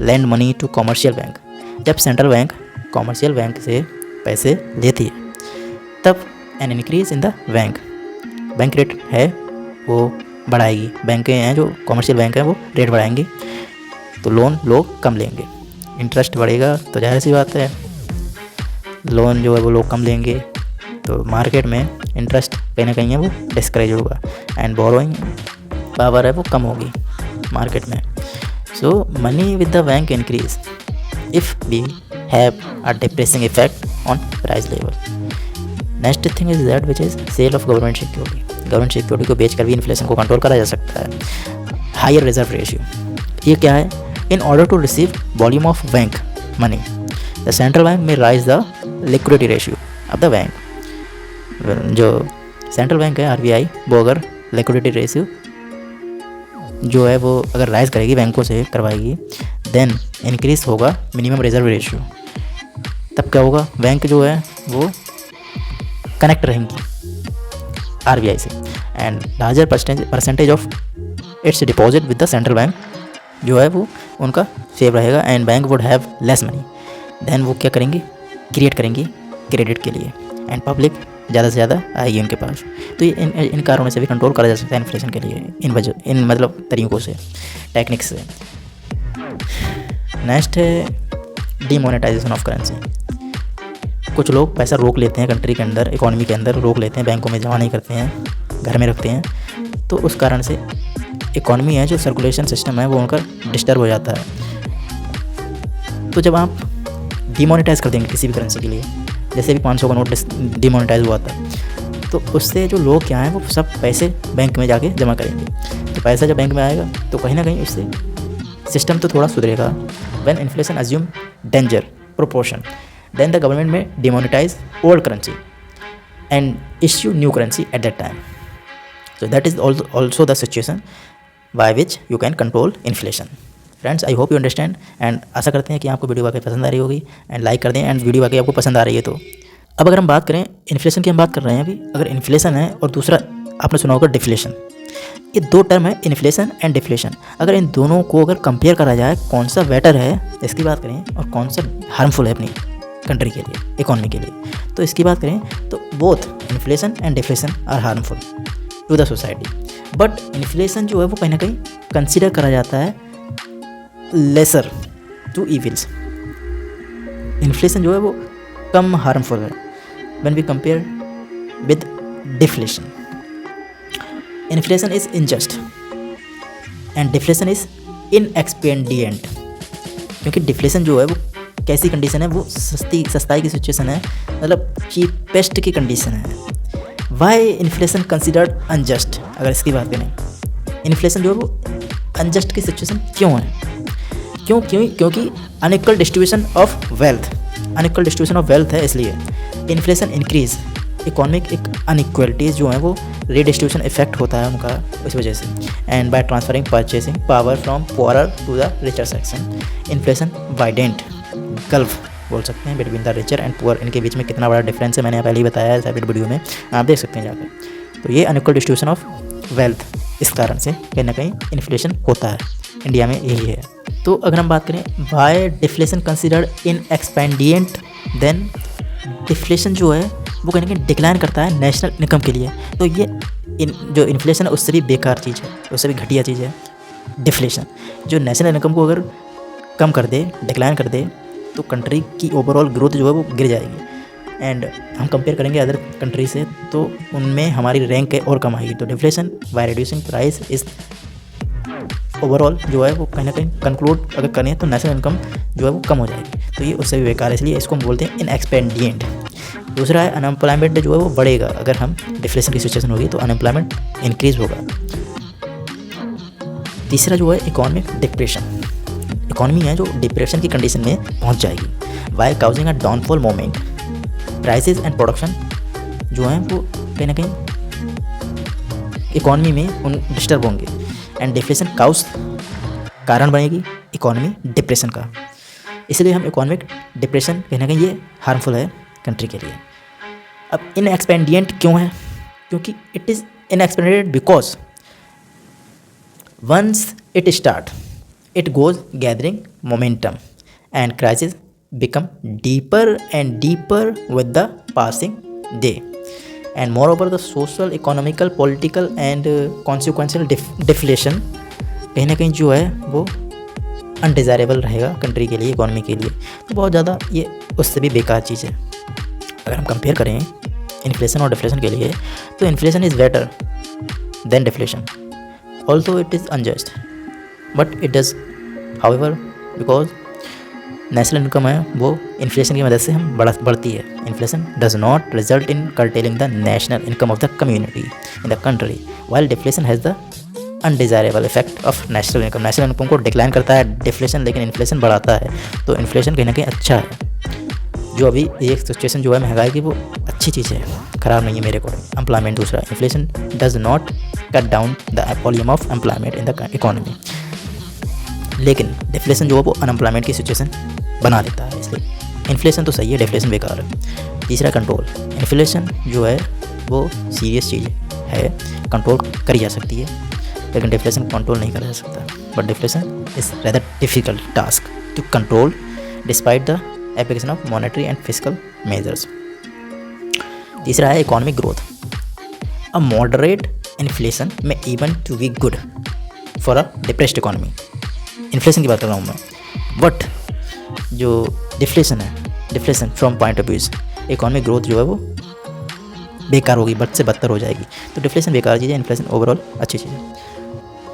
land money to commercial bank. जब सेंट्रल बैंक कॉमर्शियल बैंक से पैसे लेती है तब an increase in the bank rate है वो बढ़ाएगी। बैंकें हैं जो कॉमर्शियल बैंक हैं वो रेट बढ़ाएंगी तो लोन लोग कम लेंगे, इंटरेस्ट बढ़ेगा तो जाहिर सी बात है लोन जो है वो लोग कम लेंगे, तो मार्केट में इंटरेस्ट कहीं ना कहीं है वो डिस्करेज होगा एंड बोरोइंग पावर है वो कम होगी मार्केट में। So money with the bank increase if we have a depressing effect on price level. Next thing is that which is sale of government security. Government security को बेचकर भी inflation को control करा जा सकता है। हायर रिजर्व रेशियो, ये क्या है? In order to receive volume of bank money the central bank में raise the liquidity ratio of the bank. जो सेंट्रल बैंक है RBI, वो अगर लिक्विडिटी रेशियो जो है वो अगर राइज करेगी, बैंकों से करवाएगी, देन इंक्रीज होगा मिनिमम रिजर्व रेशियो। तब क्या होगा? बैंक जो है वो कनेक्ट रहेंगी RBI से and larger percentage of its deposit with the central bank जो है वो उनका सेव रहेगा and bank would have less money. Then वो क्या करेंगी? क्रिएट करेंगी क्रेडिट के लिए एंड पब्लिक ज़्यादा से ज़्यादा आएगी उनके पास। तो ये इन कारणों से भी कंट्रोल करा जा सकता है इन्फ्लेशन के लिए, इन मतलब तरीक़ों से, टेक्निक्स से। नेक्स्ट है डीमोनेटाइजेशन ऑफ करेंसी। कुछ लोग पैसा रोक लेते हैं कंट्री के अंदर, इकोनॉमी के अंदर रोक लेते हैं, बैंकों में जमा नहीं करते हैं, घर में रखते हैं, तो उस कारण से इकोनॉमी है जो सर्कुलेशन सिस्टम है वो उनका डिस्टर्ब हो जाता है। तो जब आप डीमोनेटाइज कर देंगे किसी भी करेंसी के लिए, जैसे भी 500 का नोट डीमोनेटाइज हुआ था, तो उससे जो लोग क्या हैं वो सब पैसे बैंक में जाके जमा करेंगे। तो पैसा जब बैंक में आएगा तो कहीं ना कहीं उससे सिस्टम तो थोड़ा सुधरेगा। When inflation assume danger proportion then the government may demonetise old currency and issue new currency at that time. So that is also the situation by which you can control inflation. Friends, I hope you understand and आशा करते हैं कि आपको video वाकई पसंद आ रही होगी and like कर दें एंड वीडियो वाकई आपको पसंद आ रही है। तो अब अगर हम बात करें इन्फ्लेशन की, हम बात कर रहे हैं अभी, अगर इन्फ्लेशन है और दूसरा आपने सुना होगा डिफ्लेशन, ये दो टर्म है इन्फ्लेशन एंड डिफ्लेशन। अगर इन दोनों को अगर कंपेयर करा जाए कौन सा बेटर है इसकी बात करें और कौन सा हार्मफुल है अपनी कंट्री के लिए, इकोनॉमी के लिए, तो इसकी बात करें तो both inflation and deflation are harmful to the society. But inflation जो है वो कहीं ना कहीं कंसिडर करा जाता है लेसर टू इविल्स। इन्फ्लेशन जो है वो कम हार्मफुल है when we compare with deflation. Inflation is unjust and deflation is inexpedient. क्योंकि डिफ्लेशन जो है वो कैसी कंडीशन है, वो सस्ताई की सिचुएशन है, मतलब चीपेस्ट की कंडीशन है। Why inflation considered unjust? अगर इसकी बात करें, इन्फ्लेशन जो है वो अनजस्ट की सिचुएशन क्यों है? क्योंकि unequal distribution of wealth, unequal distribution of wealth है, इसलिए इन्फ्लेशन इंक्रीज इकोनॉमिक एक अनइक्वलिटीज़ जो है वो रीडिस्ट्रीब्यूशन इफेक्ट होता है उनका इस वजह से and by transferring purchasing power from poorer to the richer section. Inflation widened gulf बोल सकते हैं between the richer and poor. इनके बीच में कितना बड़ा डिफरेंस है मैंने पहले ही बताया है सेपरेट वीडियो में, आप देख सकते हैं जाकर। तो ये अनइक्वल डिस्ट्रीब्यूशन ऑफ वेल्थ, इस कारण से कहीं ना कहीं इन्फ्लेशन होता है, इंडिया में यही है। तो अगर हम बात करें why deflation considered inexpedient, then deflation जो है वो कहीं ना कहीं डिक्लाइन करता है नेशनल इनकम के लिए। तो ये जो इन्फ्लेशन है उससे भी बेकार चीज़ है, उससे भी घटिया चीज़ है डिफ्लेशन। जो नेशनल इनकम को अगर कम कर दे, डिक्लाइन कर दे, तो कंट्री की ओवरऑल ग्रोथ जो है वो गिर जाएगी एंड हम कंपेयर करेंगे अदर कंट्री से तो उनमें हमारी रैंक और कम आएगी। तो डिफ्लेशन बाय रिड्यूसिंग प्राइस इस ओवरऑल जो है वो कहीं ना कहीं कंक्लूड अगर करें तो नेशनल इनकम जो है वो कम हो जाएगी। तो ये उससे भी बेकार है, इसलिए इसको हम बोलते हैं इनएक्सपेंडिएंट। दूसरा है अनएम्प्लॉयमेंट जो है वो बढ़ेगा, अगर हम डिफ्लेशन की सिचुएशन होगी तो अनएम्प्लॉयमेंट इंक्रीज होगा। तीसरा जो है इकोनॉमिक डिप्रेशन, इकोनॉमी है जो डिप्रेशन की कंडीशन में पहुंच जाएगी by causing a downfall moment prices and production जो हैं वो कहीं ना कहीं इकॉनमी में उन डिस्टर्ब होंगे, एंड डिफ्लेशन काउस कारण बनेगी इकॉनमी डिप्रेशन का। इसलिए हम इकोनॉमिक डिप्रेशन कहीं ना कहीं ये हार्मफुल है कंट्री के लिए। अब इनएक्सपेंडिएंट क्यों है? क्योंकि it is inexpedient because once it start it goes gathering momentum and crisis become deeper and deeper with the passing day, and moreover the social economical political and consequential deflation कहीं ना कहीं जो है वो undesirable रहेगा country के लिए, economy के लिए। तो बहुत ज़्यादा ये उससे भी बेकार चीज़ है। अगर हम कंपेयर करें इन्फ्लेशन और डिफ्लेशन के लिए, तो inflation is better than deflation, also it is unjust, but it does however because national income है वो इन्फ्लेशन की मदद से हम बढ़ती है। Inflation does not result in curtailing the national income of the community in the country, while deflation has the undesirable effect of national income. National income को decline करता है डिफ्लेशन, लेकिन इन्फ्लेशन बढ़ाता है। तो इन्फ्लेशन कहीं ना कहीं अच्छा है। जो अभी ये सिचुएशन जो है महंगाई की, वो अच्छी चीज़ है, ख़राब नहीं है मेरे को। एम्प्लॉयमेंट दूसरा, inflation does not cut down the volume of employment in the economy, लेकिन डिफ्लेशन जो है वो अनएम्प्लॉयमेंट की सिचुएशन बना देता है। इसलिए इन्फ्लेशन तो सही है, डिफ्लेशन बेकार है। तीसरा कंट्रोल, इन्फ्लेशन जो है वो सीरियस चीज़ है, कंट्रोल करी जा सकती है, लेकिन डिफ्लेशन कंट्रोल नहीं करा जा सकता। But deflation is rather difficult task to control despite the application of monetary and fiscal measures. तीसरा है economic growth. A moderate inflation may even to be good for a depressed economy. Inflation की बात कर रहा हूँ मैं, but जो deflation है, deflation from point of views economic growth जो है वो बेकार होगी, बद से बदतर हो जाएगी। तो डिफ्लेशन बेकार चीज़ है, इन्फ्लेशन ओवरऑल अच्छी चीज़ है।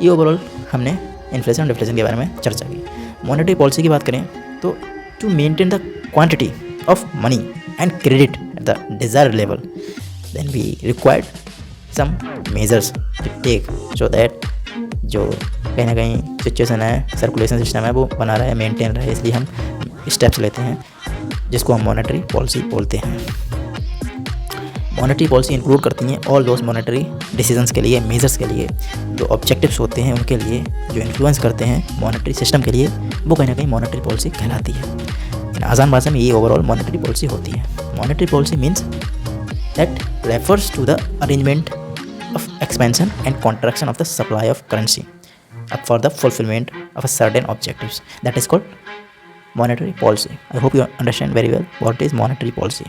ये ओवरऑल हमने इन्फ्लेशन और डिफ्लेशन के बारे में चर्चा की। मॉनेटरी पॉलिसी की बात करें तो to maintain the quantity of money and credit at the desired level, then we required some measures to take so that जो कहीं ना कहीं सिचुएशन है, सर्कुलेशन सिस्टम है वो बना रहे, मेंटेन रहे। इसलिए हम स्टेप्स लेते हैं जिसको हम मॉनेटरी पॉलिसी बोलते हैं। मॉनेटरी पॉलिसी इंक्लूड करती हैं ऑल दोज मॉनेटरी डिसीजंस के लिए, मेजर्स के लिए, जो ऑब्जेक्टिव्स होते हैं उनके लिए, जो इन्फ्लुएंस करते हैं मॉनेटरी सिस्टम के लिए, वो कहीं ना कहीं मॉनेटरी पॉलिसी कहलाती है। इन आसान भाषा में ये ओवरऑल मॉनेटरी पॉलिसी होती है। Monetary policy means that refers to the arrangement of expansion and contraction of the supply of currency for the fulfillment of a certain objectives, that is called monetary policy. I hope you understand very well what is monetary policy.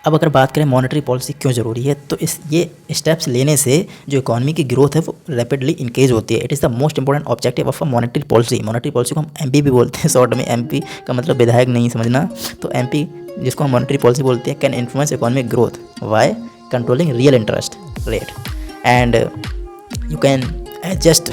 अब अगर बात करें monetary policy क्यों ज़रूरी है, तो ये steps लेने से जो इकोनॉमी की ग्रोथ है वो रैपिडली इंक्रीज होती है। It is the most important objective of a monetary policy. Monetary policy को हम एमपी भी बोलते हैं शॉर्ट में। एमपी का मतलब विधायक नहीं समझना। तो एमपी जिसको हम मॉनेटरी पॉलिसी बोलते हैं, can influence economic growth by controlling real interest rate, and you can adjust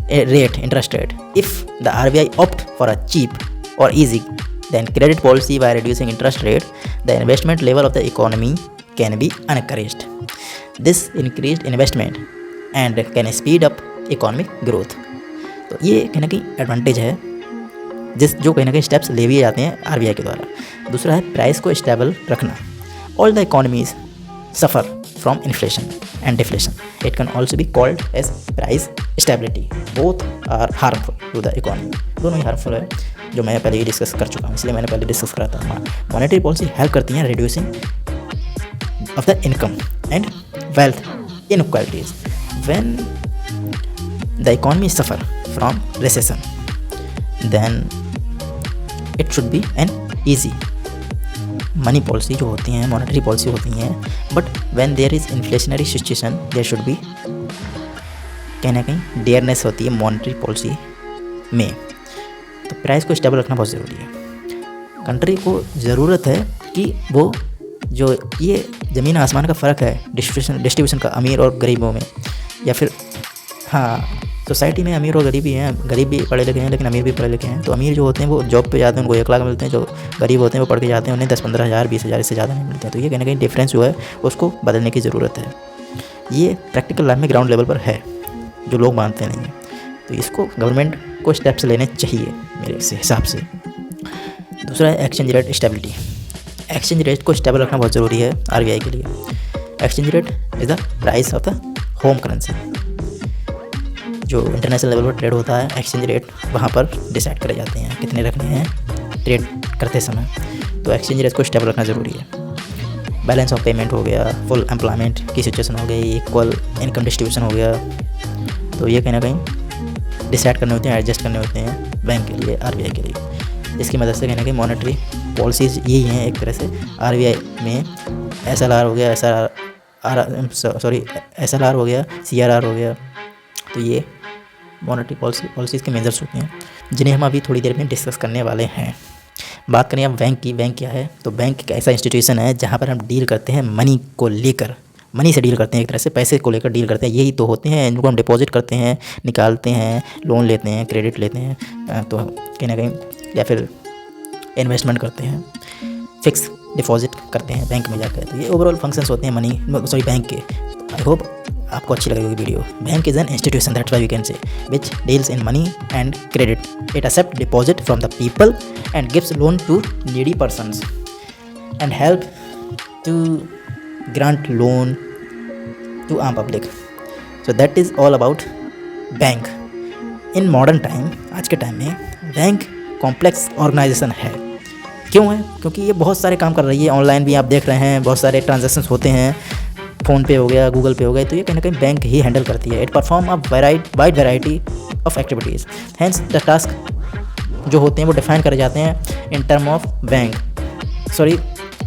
a interest rate if the RBI opt for a cheap or easy then credit policy. By reducing interest rate, the investment level of the economy can be encouraged. This increased investment and can speed up economic growth. तो ये कहीं ना कहीं advantage है जो कहीं ना कहीं स्टेप्स ले भी जाते हैं RBI के द्वारा। दूसरा है प्राइस को स्टेबल रखना। All the economies suffer from inflation and deflation. It can also be called as price stability. Both are harmful to the economy. दोनों ही हार्मफुल है, जो मैं पहले ही डिस्कस कर चुका हूँ, इसलिए मैंने पहले डिस्कस करा था। मॉनेटरी पॉलिसी हेल्प करती हैं reducing of the income and wealth inequalities. When the economy suffer from recession, then it should be an easy money policy जो होती हैं, मॉनेटरी पॉलिसी होती हैं, but when there is inflationary situation there should be कहीं ना कहीं dearness होती है मॉनेटरी पॉलिसी में। तो प्राइस को स्टेबल रखना बहुत ज़रूरी है। कंट्री को ज़रूरत है कि वो जो ये ज़मीन आसमान का फ़र्क है डिस्ट्रीब्यूशन का अमीर और गरीबों में, या फिर हाँ सोसाइटी में अमीर और गरीब भी हैं, गरीब भी पढ़े लिखे हैं लेकिन अमीर भी पढ़े लिखे हैं। तो अमीर जो होते हैं वो जॉब पे जाते हैं, उनको 1 लाख मिलते हैं। जो गरीब होते हैं वो पढ़ के जाते हैं, उन्हें 10-15 हज़ार 20 हज़ार इससे ज़्यादा नहीं मिलते हैं। तो ये कहीं ना कहीं डिफरेंस जो है उसको बदलने की ज़रूरत है। ये प्रैक्टिकल लाइफ में ग्राउंड लेवल पर है, जो लोग मानते नहीं हैं। तो इसको गवर्नमेंट को स्टेप्स लेने चाहिए मेरे हिसाब से। दूसरा है exchange rate stability. Exchange rate को स्टेबल रखना बहुत ज़रूरी है आरबीआई के लिए। Exchange rate is the price of the home currency. जो इंटरनेशनल लेवल पर ट्रेड होता है एक्सचेंज रेट वहाँ पर डिसाइड करे जाते हैं कितने रखने हैं ट्रेड करते समय। तो एक्सचेंज रेट को स्टेबल रखना ज़रूरी है। बैलेंस ऑफ पेमेंट हो गया, फुल एम्प्लॉयमेंट की सिचुएशन हो गई, इक्वल इनकम डिस्ट्रीब्यूशन हो गया। तो ये कहीं ना कहीं डिसाइड करने होते हैं, एडजस्ट करने होते हैं बैंक के लिए, आरबीआई के लिए। इसकी मदद से कहीं ना कहीं मॉनेटरी पॉलिसीज़ यही हैं एक तरह से। आरबीआई में एसएलआर हो गया, एसएलआर हो गया, सीआरआर हो गया। तो ये मॉनेटरी पॉलिसीज़ के मेजर्स होते हैं जिन्हें हम अभी थोड़ी देर में डिस्कस करने वाले हैं। बात करें अब बैंक की। बैंक क्या है? तो बैंक एक ऐसा इंस्टीट्यूशन है जहाँ पर हम डील करते हैं मनी को लेकर, मनी से डील करते हैं, एक तरह से पैसे को लेकर डील करते हैं। यही तो होते हैं इनको हम डिपॉजिट करते हैं, निकालते हैं, लोन लेते हैं, क्रेडिट लेते हैं, तो कहीं ना कहीं, या फिर इन्वेस्टमेंट करते हैं, फिक्स डिपॉजिट करते हैं बैंक में जाकर। तो ये ओवरऑल फंक्शंस होते हैं बैंक के। आई होप आपको अच्छी लगेगी video. Bank is an institution, that's why we can say, which deals in money and credit. It accept deposit from the people and gives loan to needy persons and help to grant loan to आम public. So that is all about bank. In modern time, आज के time में bank complex organisation है। क्यों है? क्योंकि ये बहुत सारे काम कर रही है। ऑनलाइन भी आप देख रहे हैं बहुत सारे ट्रांजेक्शन्स होते हैं, फ़ोन पे हो गया, गूगल पे हो गया। तो ये कहीं ना कहीं बैंक ही हैंडल करती है। It perform a wide variety of activities. Hence the task जो होते हैं वो डिफाइन करे जाते हैं in term of bank.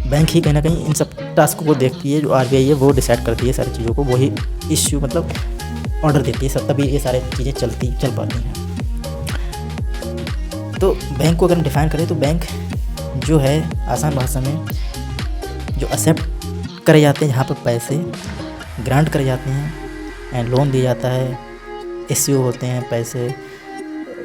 Bank ही कहीं ना कहीं इन सब टास्क को देखती है। जो आरबीआई है वो डिसाइड करती है सारी चीज़ों को, वही इश्यू मतलब ऑर्डर देती है सब, तभी ये सारी चीज़ें चल पाती हैं। तो बैंक को अगर हम डिफाइन करें तो बैंक जो है आसान भाषा में जो एक्सेप्ट करे जाते हैं, जहाँ पर पैसे ग्रांट करे जाते हैं एंड लोन दिया जाता है, इश्यू होते हैं पैसे,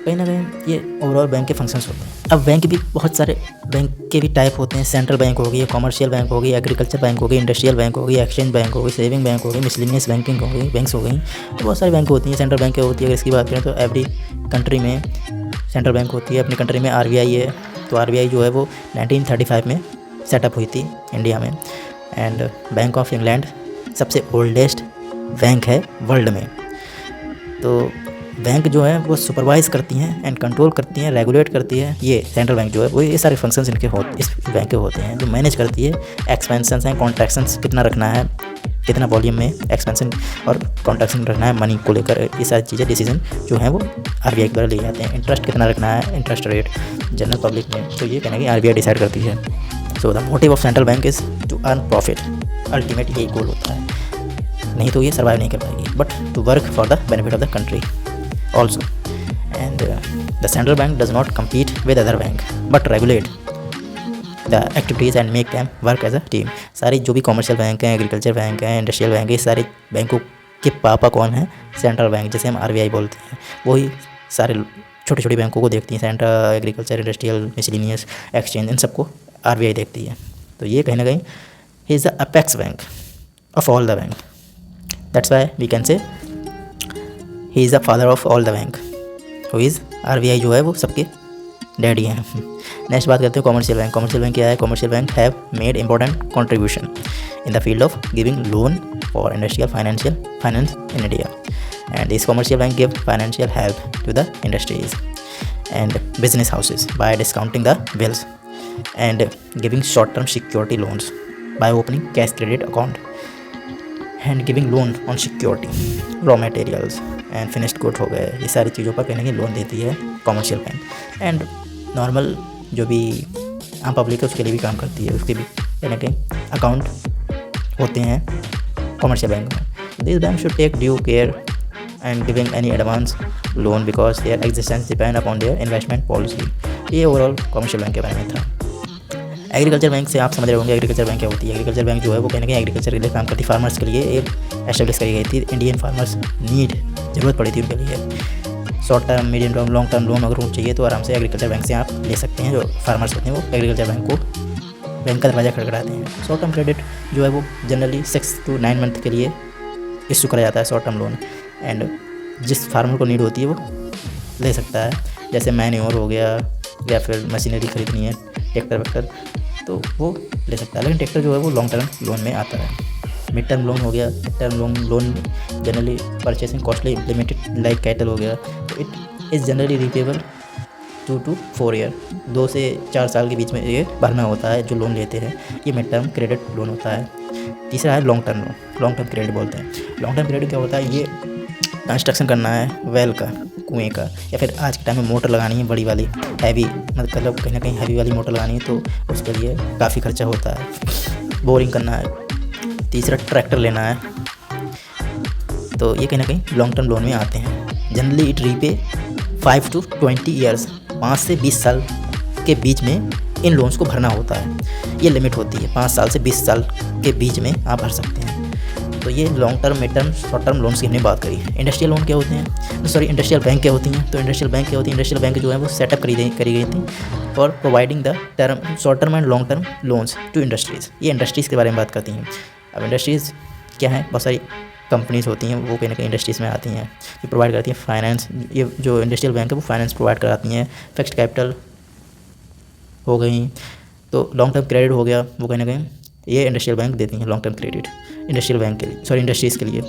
कहीं ना कहीं ये ओवरऑल बैंक के फंक्शंस होते हैं। अब बैंक भी बहुत सारे बैंक के भी टाइप होते हैं। सेंट्रल बैंक हो गई, कॉमर्शियल बैंक हो गई, एग्रीकल्चर बैंक हो गई, इंडस्ट्रियल बैंक हो गई, एक्सचेंज बैंक हो गई, सेविंग बैंक हो गई, मिसलेनियस बैंकिंग हो गई, बैंक्स हो गई। तो बहुत सारी बैंक होती हैं। सेंट्रल बैंक होती है। अगर इसकी बात करें तो एवरी कंट्री में सेंट्रल बैंक होती है। अपनी कंट्री में आरबीआई है। तो आरबीआई जो है वो 1935 में सेटअप हुई थी इंडिया में। एंड बैंक ऑफ इंग्लैंड सबसे ओल्डेस्ट बैंक है वर्ल्ड में। तो बैंक जो है वो सुपरवाइज़ करती हैं एंड कंट्रोल करती हैं, रेगुलेट करती है। ये सेंट्रल बैंक जो है वो ये सारे फंक्शंस इस बैंक के होते हैं। जो मैनेज करती है एक्सपेंशंस हैं, कॉन्ट्रैक्शंस कितना रखना है, कितना वॉल्यूम में एक्सपेंशन और कॉन्ट्रैक्शन रखना है मनी को लेकर, ये सारी चीज़ें डिसीजन जो हैं वो आरबीआई के द्वारा लिए जाते हैं। इंटरेस्ट कितना रखना है, इंटरेस्ट रेट जनरल पब्लिक में, तो ये कहना कि आरबीआई डिसाइड करती है। So the motive of central bank is to earn profit. Ultimate यही गोल होता है, नहीं तो ये सर्वाइव नहीं कर पाएगी, but to work for the benefit of the country also. And the central bank does not compete with other bank but regulate the activities and make them work as a team. सारी जो भी commercial bank हैं, agriculture bank हैं, industrial bank है, ये सारे बैंकों के पापा कौन है? सेंट्रल बैंक, जैसे हम आरबीआई बोलते हैं। वही सारे छोटी छोटी बैंकों को देखती हैं। Central, agriculture, industrial, miscellaneous, exchange, इन सबको आरबीआई देखती है। तो ये कहीं ना कहीं he is the apex bank of all the bank. That's why we can say he is the father of all the bank. Who is RBI जो है वो सबके डैडी हैं। नेक्स्ट बात करते हैं कॉमर्शियल बैंक। कॉमर्शियल बैंक क्या है? Commercial bank have made important contribution in the field of giving loan for industrial finance in India. And this commercial bank give financial help to the industries and business houses by discounting the bills and giving short term security loans by opening cash credit account and giving loan on security, raw materials and finished good हो गए। ये सारी चीज़ों पर कहीं ना कहीं loan देती है कॉमर्शियल बैंक। एंड नॉर्मल जो भी आम पब्लिक है उसके लिए भी काम करती है, उसके भी कहीं ना कहीं अकाउंट होते हैं कॉमर्शियल बैंक में। This bank should take due care and giving any advance loan because their existence depend upon their investment policy. ये ओवरऑल कॉमर्शियल बैंक के बारे में था। एग्रीकल्चर बैंक से आप समझ रहे होंगे एग्रीकल्चर बैंक क्या होती है। एग्रीकल्चर बैंक जो है वो कहीं ना कहीं एग्रीकल्चर के लिए काम करती है। फार्मर्स के लिए एक एस्टेब्लिश करी गई थी। इंडियन फार्मर्स ज़रूरत पड़ी थी उनके लिए। Short term, medium term, long term loan अगर चाहिए तो आराम से एग्रीकल्चर बैंक से आप ले सकते हैं। जो फार्मर्स होते हैं वो एग्रीकल्चर बैंक का दरवाज़ा खटखटाते हैं। शॉर्ट टर्म क्रेडिट जो है वो जनरली 6 to 9 मंथ के लिए इशू करा जाता है शॉर्ट टर्म लोन। एंड जिस फार्मर को नीड होती है वो ले सकता है। जैसे मैन्योर हो गया या फिर मशीनरी खरीदनी है, ट्रैक्टर वैक्टर, तो वो ले सकता है। लेकिन ट्रैक्टर जो है वो लॉन्ग टर्म लोन में आता है। मिड टर्म लोन हो गया, mid term loan generally purchasing costly implemented like cattle हो गया, तो it is generally repayable 2 to 4 year, 2 से 4 साल के बीच में ये भरना होता है जो लोन लेते हैं। ये मिड टर्म क्रेडिट लोन होता है। तीसरा है long term loan, long term credit बोलते हैं। लॉन्ग टर्म क्रेडिट क्या होता है, ये कंस्ट्रक्शन करना है वेल का, कुएँ का, या फिर आज के टाइम में मोटर लगानी है बड़ी वाली हैवी, मतलब कहीं ना कहीं हैवी वाली मोटर लगानी है, तो उसके लिए काफ़ी खर्चा होता है। बोरिंग करना है। तीसरा ट्रैक्टर लेना है, तो ये कहीं ना कहीं लॉन्ग टर्म लोन में आते हैं। Generally it repay 5 to 20 years, 5 से 20 साल के बीच में इन लोन्स को भरना होता है। ये लिमिट होती है, 5 साल से 20 साल के बीच में आप भर सकते हैं। तो ये long term, mid term, short term loans की हमने बात करी। इंडस्ट्रियल लोन क्या होते हैं, इंडस्ट्रियल बैंक क्या होती हैं। तो इंडस्ट्रियल बैंक क्या होती है, इंडस्ट्रियल बैंक जो है वो सेटअप करी गई थी for providing the term, short term and long term loans to industries. ये इंडस्ट्रीज़ के बारे में बात करती हैं। अब इंडस्ट्रीज़ क्या है, बहुत सारी कंपनीज़ होती हैं, वो कहीं ना कहीं इंडस्ट्रीज़ में आती हैं, ये प्रोवाइड करती हैं फाइनेंस। ये जो इंडस्ट्रियल बैंक है वो फाइनेंस प्रोवाइड कराती हैं। फिक्स्ड कैपिटल हो गई, तो लॉन्ग टर्म क्रेडिट हो गया, वो कहीं ना कहीं ये इंडस्ट्रियल बैंक देती हैं long term credit industrial bank के लिए, इंडस्ट्रीज़ के लिए।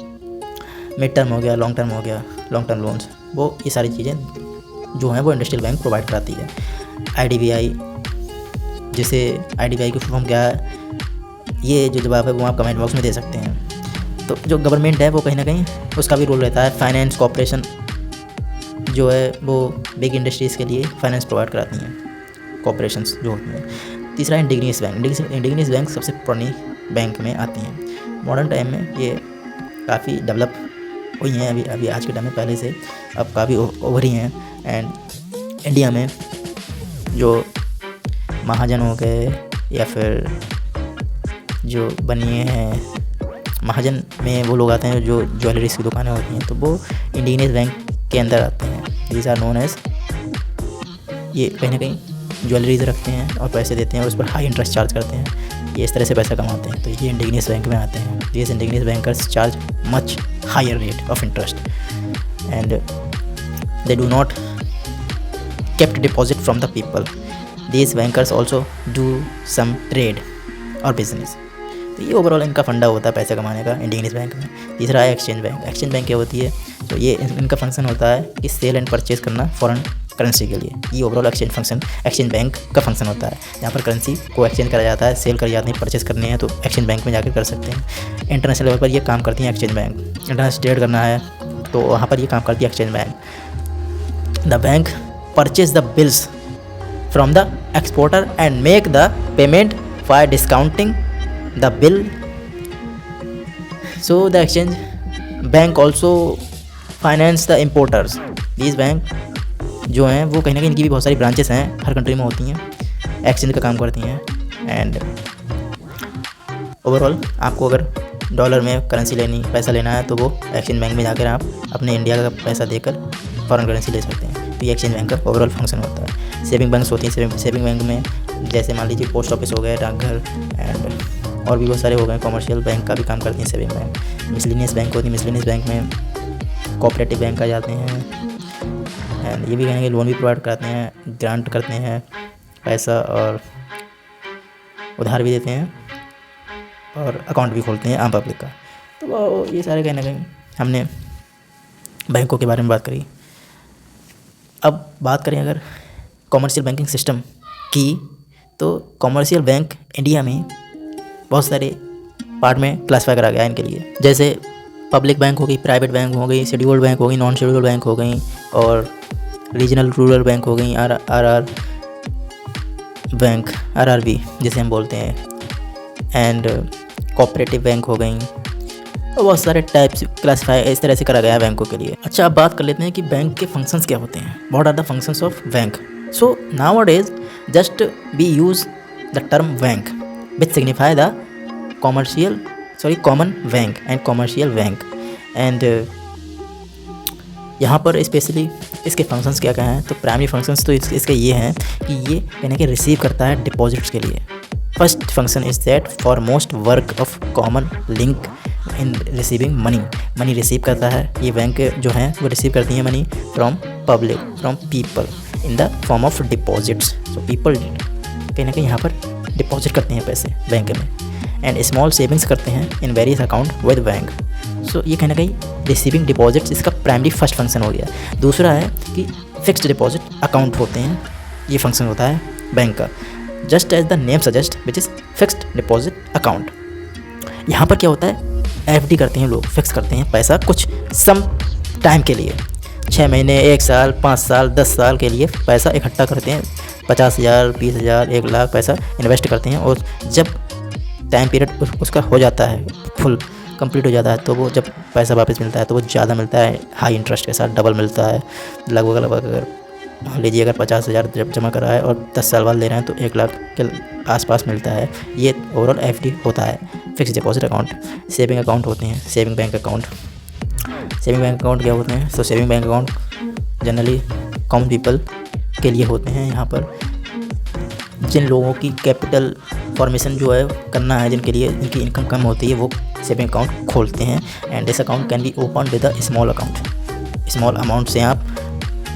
मिड टर्म हो गया, लॉन्ग टर्म हो गया, लॉन्ग टर्म लोन्स, वो ये सारी चीज़ें जो हैं वो इंडस्ट्रियल बैंक प्रोवाइड कराती है। IDBI, जैसे IDBI की फुल फॉर्म क्या है, ये जो जवाब है वो आप कमेंट बॉक्स में दे सकते हैं। तो जो गवर्नमेंट है वो कहीं ना कहीं उसका भी रोल रहता है। फाइनेंस कॉर्पोरेशन जो है वो बिग इंडस्ट्रीज़ के लिए फाइनेंस प्रोवाइड कराती हैं, कॉर्पोरेशंस जो होती हैं। तीसरा इंडिजिनियस बैंक। इंडिजिनियस बैंक सबसे पुरानी बैंक में आती हैं। मॉडर्न टाइम में ये काफ़ी डेवलप हुई हैं अभी आज के टाइम में, पहले से अब काफ़ी उभरी हैं। एंड इंडिया में जो महाजन हो गए या फिर जो बनिए हैं, महाजन में वो लोग आते हैं जो ज्वेलरीज की दुकानें होती हैं, तो वो इंडिजिनियस बैंक के अंदर आते हैं। दीज आर नोन एज, ये कहीं ना कहीं ज्वेलरीज रखते हैं और पैसे देते हैं और उस पर हाई इंटरेस्ट चार्ज करते हैं। ये इस तरह से पैसा कमाते हैं, तो ये इंडिजिनियस बैंक में आते हैं। This indigenous bankers charge much higher rate of interest and they do not kept deposit from the people. These bankers also do some trade और बिजनेस। तो ये ओवरऑल इनका फंडा होता है पैसे कमाने का इंडिजिनियस बैंक में। तीसरा है एक्सचेंज बैंक। एक्सचेंज बैंक क्या होती है, तो ये इनका फंक्शन होता है कि सेल एंड परचेज करना फॉरेन करेंसी के लिए। ये ओवरऑल एक्सचेंज बैंक का फंक्शन होता है, जहाँ पर करेंसी को एक्सचेंज करा जाता है, सेल करी जाती है, परचेज करनी है तो एक्सचेंज बैंक में जाकर कर सकते हैं। इंटरनेशनल लेवल पर ये काम करती हैं एक्सचेंज बैंक। इंटरनेशनल ट्रेड करना है तो वहाँ पर ये काम करती है exchange bank. The bank purchase the bills from the exporter and make the payment by discounting the bill. So the exchange bank also finance the importers. These bank जो हैं वो कहीं ना कहीं इनकी भी बहुत सारी ब्रांचेस हैं, हर कंट्री में होती हैं, एक्सचेंज का काम करती हैं। एंड ओवरऑल आपको अगर डॉलर में करेंसी लेनी, पैसा लेना है, तो वो एक्सचेंज बैंक में जाकर आप अपने इंडिया का पैसा देकर फॉरेन करेंसी ले सकते हैं। ये एक्सचेंज बैंक का ओवरऑल फंक्शन होता है। सेविंग बैंक्स होती हैं। सेविंग बैंक में जैसे मान लीजिए पोस्ट ऑफिस हो गए, डाकघर एंड और भी बहुत सारे हो गए। कॉमर्शियल बैंक का भी काम करती हैं सेविंग बैंक। मिसलेनियस बैंक होती है। मिसलेनियस बैंक में कोऑपरेटिव बैंक आ जाते हैं एंड ये भी कहेंगे लोन भी प्रोवाइड कराते हैं, ग्रांट करते हैं पैसा और उधार भी देते हैं और अकाउंट भी खोलते हैं आम पब्लिक का। तो ये सारे कहीं ना कहीं हमने बैंकों के बारे में बात करी। अब बात करें अगर कॉमर्शियल बैंकिंग सिस्टम की, तो कॉमर्शियल बैंक इंडिया में बहुत सारे पार्ट में क्लासीफाई करा गया है इनके लिए। जैसे पब्लिक बैंक हो गई, प्राइवेट बैंक हो गई, शेड्यूल्ड बैंक हो गई, नॉन शेड्यूल्ड बैंक हो गई और रीजनल रूरल बैंक हो गई, आर बैंक, RRB जिसे हम बोलते हैं, एंड कोऑपरेटिव बैंक हो गई। और बहुत सारे टाइप्स क्लासीफाई इस तरह से करा गया है बैंकों के लिए। अच्छा, अब बात कर लेते हैं कि बैंक के फंक्शंस क्या होते हैं। What are the functions of bank. So nowadays just we use the term bank which signify the common bank and commercial bank. And यहाँ पर स्पेशली इसके फंक्शंस क्या हैं, तो प्राइमरी फंक्शंस तो इसके ये हैं कि ये कहने के रिसीव करता है डिपॉजिट्स के लिए। First function is that for most work of common link in receiving money receive करता है। ये बैंक जो हैं वो रिसीव करती हैं money from people in the form of deposits. So people कहीं ना कहीं यहाँ पर डिपॉजिट करते हैं पैसे बैंक में, एंड स्मॉल सेविंग्स करते हैं in various account with bank. So ये कहीं ना कहीं रिसीविंग डिपॉजिट्स इसका प्राइमरी फर्स्ट फंक्शन हो गया। दूसरा है कि फिक्स्ड डिपॉजिट अकाउंट होते हैं, ये फंक्शन होता है बैंक का, just as the name suggest which is fixed deposit account. यहाँ पर क्या होता है, एफडी करते हैं लोग, फिक्स करते हैं पैसा कुछ सम टाइम के लिए, 6 महीने, 1 साल, 5 साल, 10 साल के लिए पैसा इकट्ठा करते हैं, 50,000, 20,000, 1 लाख पैसा इन्वेस्ट करते हैं, और जब टाइम पीरियड उसका हो जाता है, फुल कंप्लीट हो जाता है, तो वो जब पैसा वापस मिलता है तो वो ज़्यादा मिलता है, हाई इंटरेस्ट के साथ डबल मिलता है। लगभग अगर मान लीजिए अगर 50,000 जब जमा करा है और 10 साल बाद ले रहे हैं तो 1 लाख के आसपास मिलता है। ये ओवरऑल एफडी होता है, fix deposit account. Saving account होते हैं, saving bank account. Saving bank account क्या होते हैं, तो saving bank account generally common people के लिए होते हैं। यहाँ पर जिन लोगों की कैपिटल फॉर्मेशन जो है करना है, जिनके लिए इनकी इनकम कम होती है, वो सेविंग अकाउंट खोलते हैं। And this account can be open with a small account. Small amount से आप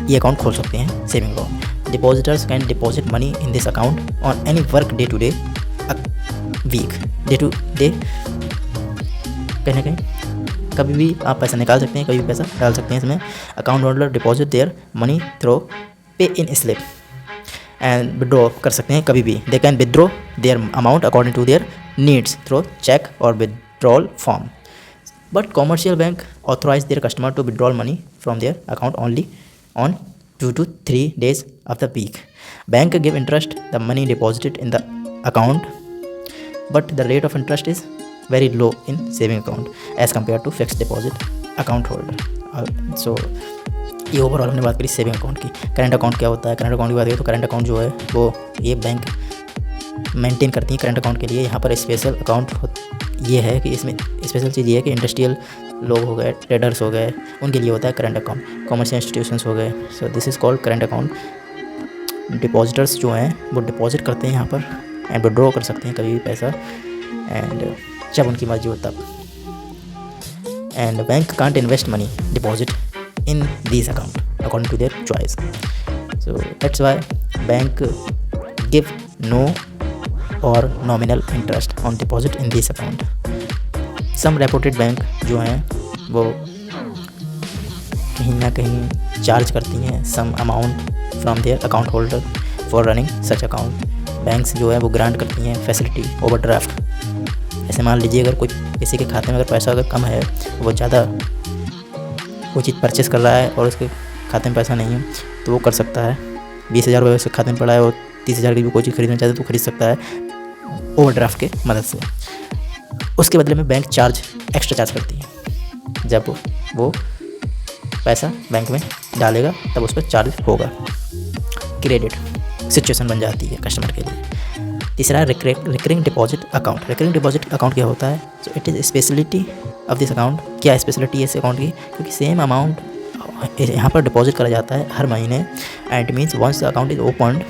ये अकाउंट खोल सकते हैं, saving account. Depositors can deposit money in this account on any work day to day week. Day to day कहीं ना कहीं कभी भी आप पैसा निकाल सकते हैं, कभी भी पैसा डाल सकते हैं इसमें। Account holder deposit their money through pay in slip and withdraw कर सकते हैं कभी भी। They can withdraw their amount according to their needs through cheque और withdrawal form. But commercial bank authorise their customer to withdrawal money from their account only on 2 to 3 days of the week. Bank give interest the money deposited in the account, but the rate of interest is very low in saving account as compared to fixed deposit account holder. So ये overall हमने बात करी saving account की। Current account क्या होता है, current account की बात करें तो करंट अकाउंट जो है वो ये बैंक मेंटेन करती है करंट अकाउंट के लिए। यहाँ पर स्पेशल अकाउंट ये है कि इसमें स्पेशल चीज़ ये है कि इंडस्ट्रियल लोग हो गए, ट्रेडर्स हो गए, उनके लिए होता है करंट अकाउंट। कॉमर्शियल इंस्टीट्यूशंस हो गए, so this is called current account. Depositors जो हैं वो डिपॉजिट करते हैं यहाँ पर एंड विड्रॉ कर सकते हैं कभी भी पैसा, एंड जब उनकी मर्जी हो तब। And bank can't invest money deposit in this account according to their choice. So that's why bank give no और nominal interest on deposit in this account. Some reputed bank जो हैं वो कहीं ना कहीं चार्ज करती हैं some amount from their account holder for running such account. Banks जो है वो ग्रांट करती हैं फैसिलिटी ओवरड्राफ्ट। ऐसे मान लीजिए अगर कोई किसी के खाते में अगर पैसा अगर कम है, वो ज़्यादा कोई चीज़ परचेस कर रहा है और उसके खाते में पैसा नहीं है, तो वो कर सकता है। 20,000 रुपये उसके खाते में पड़ा है और 30,000 की भी कोई चीज़ खरीदना चाहते तो खरीद सकता है ओवरड्राफ्ट के मदद से। उसके बदले में बैंक चार्ज एक्स्ट्रा चार्ज करती है। जब वो पैसा बैंक में डालेगा तब उस पर चार्ज होगा। क्रेडिट सिचुएशन बन जाती है कस्टमर के लिए। तीसरा है recurring deposit account. Recurring deposit account क्या होता है, सो it is speciality of this account. क्या स्पेशलिटी है इस अकाउंट की, क्योंकि सेम अमाउंट यहाँ पर डिपॉजिट करा जाता है हर महीने, and it means once the account is opened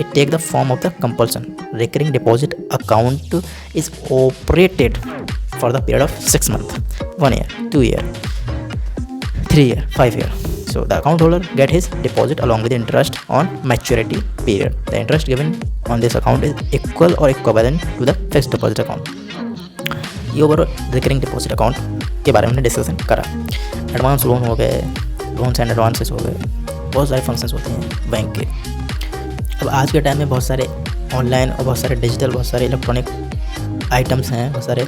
it take the form of the compulsion. Recurring deposit account is operated for the period of 6 months, 1 year, 2 year, 3 year, 5 year. So the account holder get his deposit along with interest on maturity period. The interest given on this account is equal or equivalent to the fixed deposit account. ये overall recurring deposit account के बारे में हमने discussion करा। Advance loan हो गए, loans and advances हो गए, बहुत सारे फंक्शंस होते हैं बैंक के। अब आज के टाइम में बहुत सारे ऑनलाइन और बहुत सारे डिजिटल, बहुत सारे इलेक्ट्रॉनिक आइटम्स हैं, बहुत सारे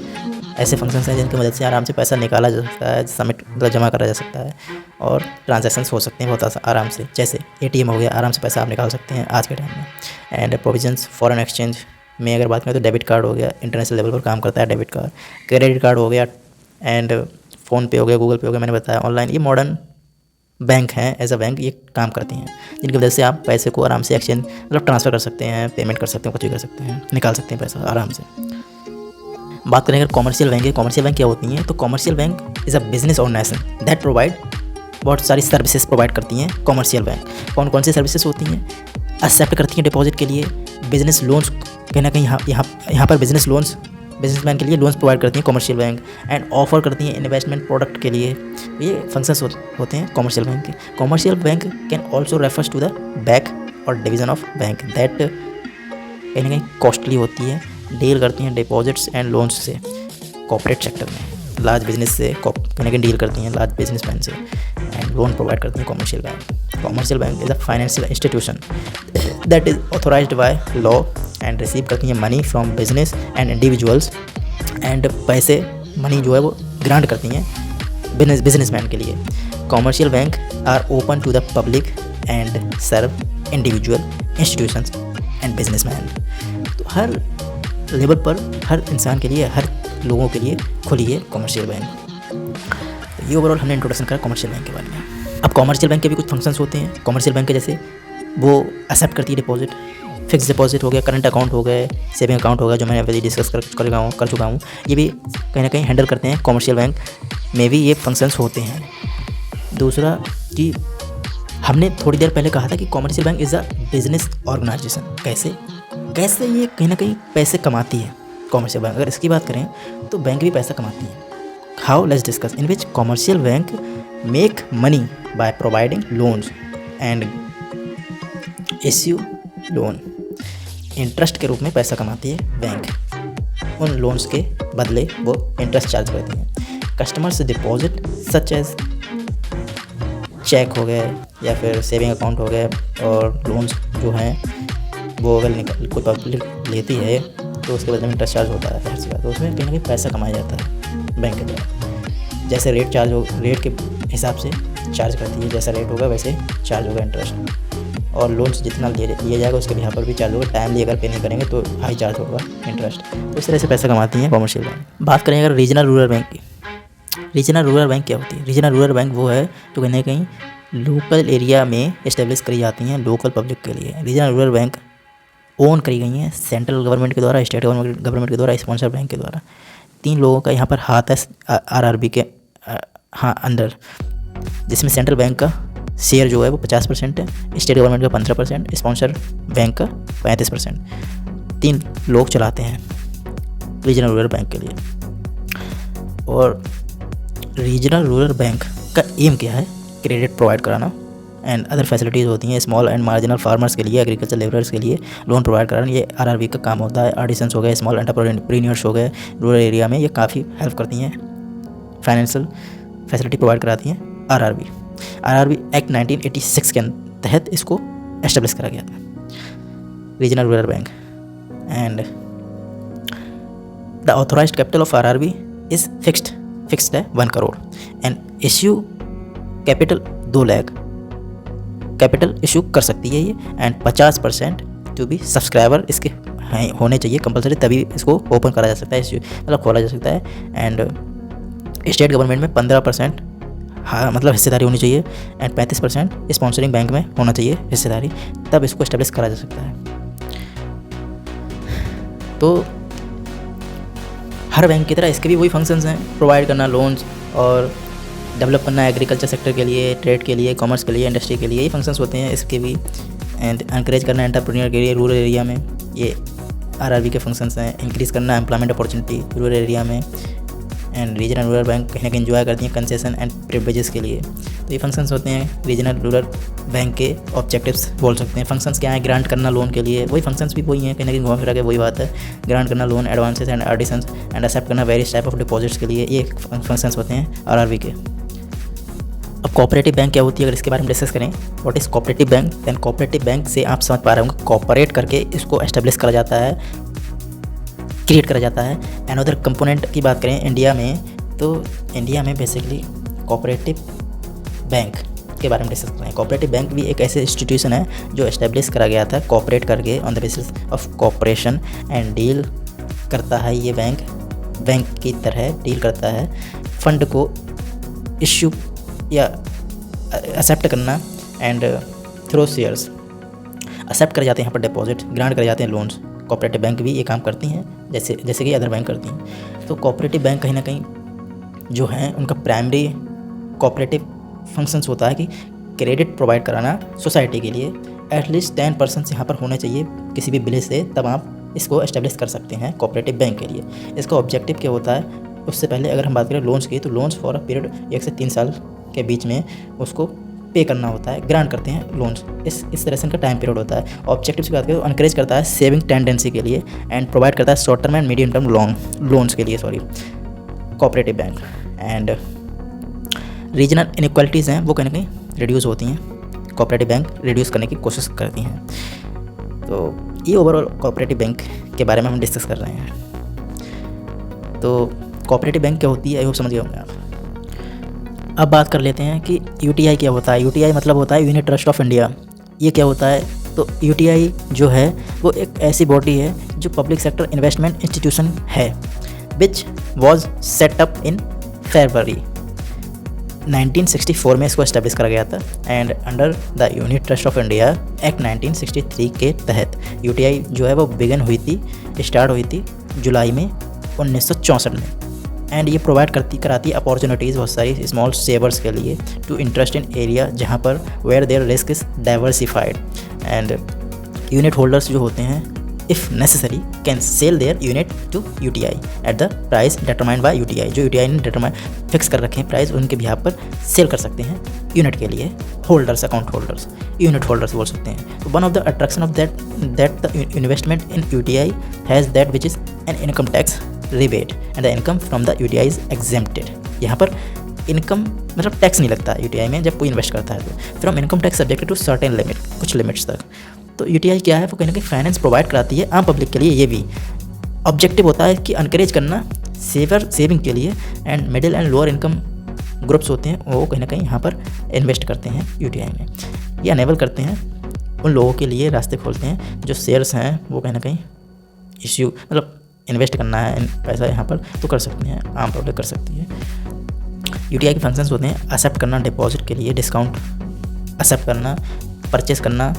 ऐसे फंक्शंस हैं जिनकी मदद से आराम से पैसा निकाला जा सकता है, सबमिट मतलब जमा करा जा सकता है और ट्रांजैक्शंस हो सकते हैं बहुत आराम से। जैसे एटीएम हो गया, आराम से पैसा आप निकाल सकते हैं आज के टाइम में। एंड प्रोविजंस फॉरेन एक्सचेंज में अगर बात करें तो डेबिट कार्ड हो गया, इंटरनेशनल लेवल पर काम करता है डेबिट कार्ड। क्रेडिट कार्ड हो गया, एंड फ़ोनपे हो गया, गूगल पे हो गया, मैंने बताया ऑनलाइन। ये मॉडर्न बैंक हैं, एज अ बैंक ये काम करती हैं, जिनकी वजह से आप पैसे को आराम से एक्सचेंज मतलब ट्रांसफ़र कर सकते हैं, पेमेंट कर सकते हैं, कुछ भी कर सकते हैं, निकाल सकते हैं पैसा आराम से। बात करें अगर कॉमर्शियल बैंक है, कॉमर्शियल बैंक क्या होती हैं, तो commercial bank is a business organization that provide बहुत सारी सर्विसेज प्रोवाइड करती हैं। कॉमर्शियल बैंक कौन कौन सी सर्विसेज होती हैं, एक्सेप्ट करती हैं डिपॉजिट के लिए, बिजनेस लोन्स कहीं ना कहीं यहाँ पर बिजनेस लोन्स बिजनेसमैन के लिए लोन्स प्रोवाइड करती हैं कॉमर्शियल बैंक, एंड ऑफर करती हैं इन्वेस्टमेंट प्रोडक्ट के लिए। ये फंक्शंस होते हैं कॉमर्शियल बैंक के। Commercial bank can also refers to the bank और डिवीजन ऑफ बैंक दैट कहीं ना कहीं कॉस्टली होती है, डील करती हैं डिपॉजिट्स एंड लोन्स से कॉर्पोरेट सेक्टर में, लार्ज बिजनेस से कहीं ना कहीं डील करती हैं, लार्ज बिजनेसमैन से, एंड लोन प्रोवाइड करती हैं commercial bank. Commercial bank is a financial institution that is authorised by law and receive करती हैं money from business and individuals, and पैसे मनी जो है वो ग्रांट करती हैं बिजनेसमैन के लिए। Commercial bank are open to the public and serve individual institutions and businessman. तो हर लेवल पर हर इंसान के लिए, हर लोगों के लिए खुली है कॉमर्शियल बैंक। तो ये ओवरऑल हमने इंट्रोडक्शन करा कॉमर्शियल बैंक के बारे में। अब कॉमर्शियल बैंक के भी कुछ फंक्शंस होते हैं। कॉमर्शियल बैंक के जैसे वो एक्सेप्ट करती है डिपॉजिट, फिक्स डिपॉजिट हो गया, करंट अकाउंट हो गए, सेविंग अकाउंट हो गया, जो मैंने अभी डिस्कस कर चुका हूँ, ये भी कहीं ना कहीं हैंडल करते हैं कॉमर्शियल बैंक में भी ये फंक्शंस होते हैं। दूसरा कि हमने थोड़ी देर पहले कहा था कि commercial bank is a business organization. कैसे ये कहीं ना कहीं पैसे कमाती है कॉमर्शियल बैंक। अगर इसकी बात करें तो बैंक भी पैसा कमाती है। How, let's discuss. In which commercial bank make money by providing loans and issue loan. Interest के रूप में पैसा कमाती है बैंक, उन लोन्स के बदले वो इंटरेस्ट चार्ज करती हैं। Customers deposit such as cheque हो गए या फिर सेविंग अकाउंट हो गए, और लोन्स जो हैं वो अगर कोई पब्लिक लेती है तो उसके बदले में इंटरेस्ट चार्ज होता है, तो उसमें कहीं ना कहीं पैसा कमाया जाता है बैंक के द्वारा। जैसे रेट के हिसाब से चार्ज करती है, जैसा रेट होगा वैसे चार्ज होगा इंटरेस्ट, और लोन्स जितना लिया जाएगा उसके यहाँ पर भी चार्ज होगा। टाइमली अगर पे नहीं करेंगे तो हाई चार्ज होगा इंटरेस्ट। तो इस तरह से पैसा कमाती हैं कॉमर्शियल बैंक। बात करें अगर रीजनल रूरल बैंक की। रीजनल रूरल बैंक क्या होती है? रीजनल रूरल बैंक वो है जो कहीं ना कहीं लोकल एरिया में इस्टेब्लिश करी जाती हैं लोकल पब्लिक के लिए। रीजनल रूरल बैंक ओन करी गई हैं सेंट्रल गवर्नमेंट के द्वारा, स्टेट गवर्नमेंट के द्वारा, स्पॉन्सर बैंक के द्वारा। 3 लोगों का यहाँ पर हाथ है आरआरबी के अंडर, जिसमें सेंट्रल बैंक का शेयर जो है वो 50% है, स्टेट गवर्नमेंट का 15%, स्पॉन्सर बैंक का 35%। 3 लोग चलाते हैं रीजनल रूरल बैंक के लिए। और रीजनल रूरल बैंक का एम क्या है? क्रेडिट प्रोवाइड कराना एंड अदर फैसिलिटीज़ होती हैं स्मॉल एंड मार्जिनल फार्मर्स के लिए, एग्रीकल्चर लेबरर्स के लिए लोन प्रोवाइड कराना। ये आरआरबी का काम होता है। आर्टिसंस हो गए, स्मॉल एंटरप्रेन्योर्स हो गए, रूरल एरिया में ये काफ़ी हेल्प करती हैं, फाइनेंशियल फैसिलिटी प्रोवाइड कराती हैं आरआरबी एक्ट 1986 के तहत इसको एस्टेब्लिश करा गया था regional rural bank. And the authorised capital of RRB is fixed है 1 crore and issue capital 2 lakh capital issue कर सकती है ये। एंड 50% जो भी सब्सक्राइबर इसके होने चाहिए कंपलसरी, तभी इसको ओपन करा जा सकता है, इशू मतलब खोला जा सकता है। एंड स्टेट गवर्नमेंट में 15% मतलब हिस्सेदारी होनी चाहिए, एंड 35% स्पॉन्सरिंग बैंक में होना चाहिए हिस्सेदारी, तब इसको एस्टेब्लिश करा जा सकता है। तो हर बैंक की तरह इसके भी वही फंक्शंस हैं, प्रोवाइड करना लोन्स और डेवलप करना एग्रीकल्चर सेक्टर के लिए, ट्रेड के लिए, कॉमर्स के लिए, इंडस्ट्री के लिए, ये फंक्शंस होते हैं इसके भी। एंड एनकरेज करना एंटरप्रेन्योर के लिए रूरल एरिया में, ये आरआरबी के फंक्शंस हैं। इंक्रीज़ करना एम्प्लॉयमेंट अपॉर्चुनिटी रूरल एरिया में। एंड रीजनल रूरल बैंक कहीं ना कहीं इंजॉय करती हैं कंसेशन एंड प्रिविलेजेस के लिए। तो ये फंक्शंस होते हैं रीजनल रूरल बैंक के ऑब्जेक्टिव्स बोल सकते हैं। फंक्शंस क्या है? ग्रांट करना लोन के लिए, वही फंक्शंस भी वही हैं, कहीं ना कहीं घुमा फिरा के वही बात है। ग्रांट करना loan, advances and artisans and accept करना वेरियस टाइप ऑफ डिपॉजिट्स के लिए, ये फंक्शंस होते हैं आरआरबी के। अब कोऑपरेटिव बैंक क्या होती है, अगर इसके बारे में डिस्कस करें, what is cooperative bank? Then cooperative bank से आप समझ पा रहे होंगे, कोऑपरेट करके इसको एस्टेब्लिश करा जाता है, क्रिएट करा जाता है। एंड अदर कंपोनेंट की बात करें इंडिया में, तो इंडिया में बेसिकली कोऑपरेटिव बैंक के बारे में डिस्कस करें। कोऑपरेटिव बैंक भी एक ऐसे इंस्टीट्यूशन है जो एस्टेब्लिश करा गया था कोऑपरेट करके on the basis of cooperation, and deal करता है ये बैंक की तरह डील करता है। फंड को इश्यू या एक्सेप्ट करना एंड थ्रो शेयर्स एक्सेप्ट करे जाते हैं, यहाँ पर डिपॉजिट ग्रांट करे जाते हैं लोन्स। कोऑपरेटिव बैंक भी ये काम करती हैं जैसे कि अदर बैंक करती हैं। तो कोऑपरेटिव बैंक कहीं ना कहीं जो हैं उनका प्राइमरी कोऑपरेटिव फंक्शंस होता है कि क्रेडिट प्रोवाइड कराना सोसाइटी के लिए। एटलीस्ट 10% यहाँ पर होने चाहिए किसी भी विलेज से, तब आप इसको एस्टेब्लिश कर सकते हैं कोऑपरेटिव बैंक के लिए। इसका ऑब्जेक्टिव क्या होता है? उससे पहले अगर हम बात करें लोन्स की, तो लोन्स फॉर अ पीरियड 1 से 3 साल के बीच में उसको पे करना होता है, ग्रांट करते हैं लोन्स। इस तरह से इनका टाइम पीरियड होता है। ऑब्जेक्टिव्स की बात करें तो अनकरेज करता है सेविंग टेंडेंसी के लिए एंड प्रोवाइड करता है short term and medium term loans के लिए cooperative bank. And regional inequalities हैं वो कहीं ना कहीं रिड्यूस होती हैं, कोऑपरेटिव बैंक रिड्यूस करने की कोशिश करती हैं। तो ये ओवरऑल कोऑपरेटिव बैंक के बारे में हम डिस्कस कर रहे हैं। तो कोऑपरेटिव बैंक क्या होती है, आई होप समझ गए होंगे आप। अब बात कर लेते हैं कि यूटीआई क्या होता है। यूटीआई मतलब होता है यूनिट ट्रस्ट ऑफ इंडिया। ये क्या होता है, तो यूटीआई जो है वो एक ऐसी बॉडी है जो पब्लिक सेक्टर इन्वेस्टमेंट इंस्टीट्यूशन है, which was set up in February 1964 में इसको एस्टेब्लिश करा गया था। And under the unit trust of India act 1963 के तहत यूटीआई जो है वो बिगिन हुई थी, स्टार्ट हुई थी जुलाई में 1964 में। एंड ये प्रोवाइड कराती है अपॉर्चुनिटीज़ बहुत सारी स्मॉल सेवर्स के लिए टू इंटरेस्ट इन एरिया जहाँ पर where there risk is diversified. And unit holders जो होते हैं if necessary can sell their unit to UTI at the price determined by UTI. जो यूटीआई ने फिक्स कर रखे हैं प्राइस, उनके बिहाफ पर सेल कर सकते हैं यूनिट के लिए holders, account holders, unit holders बोल सकते हैं। One of the attraction of that the investment in UTI has that which is an income tax rebate and the income from the UTI is exempted. यहाँ पर income मतलब tax नहीं लगता UTI में जब कोई इन्वेस्ट करता है तो from income tax subjected to certain limit, कुछ लिमिट्स तक। तो यूटीआई क्या है, वो कहीं ना कहीं फाइनेंस प्रोवाइड कराती है आम पब्लिक के लिए। ये भी ऑब्जेक्टिव होता है कि अनकरेज करना सेविंग के लिए। And middle and lower income groups होते हैं वो कहीं ना कहीं यहाँ पर इन्वेस्ट करते हैं यूटीआई में। ये अनेबल करते हैं उन लोगों के लिए, रास्ते खोलते हैं जो शेयर्स हैं वो कहीं ना कहीं इश्यू मतलब इन्वेस्ट करना है पैसा यहाँ पर तो कर सकते हैं, आम पब्लिक कर सकती है। यूटीआई के फंक्शंस होते हैं एक्सेप्ट करना डिपॉजिट के लिए, डिस्काउंट एक्सेप्ट करना, परचेस करना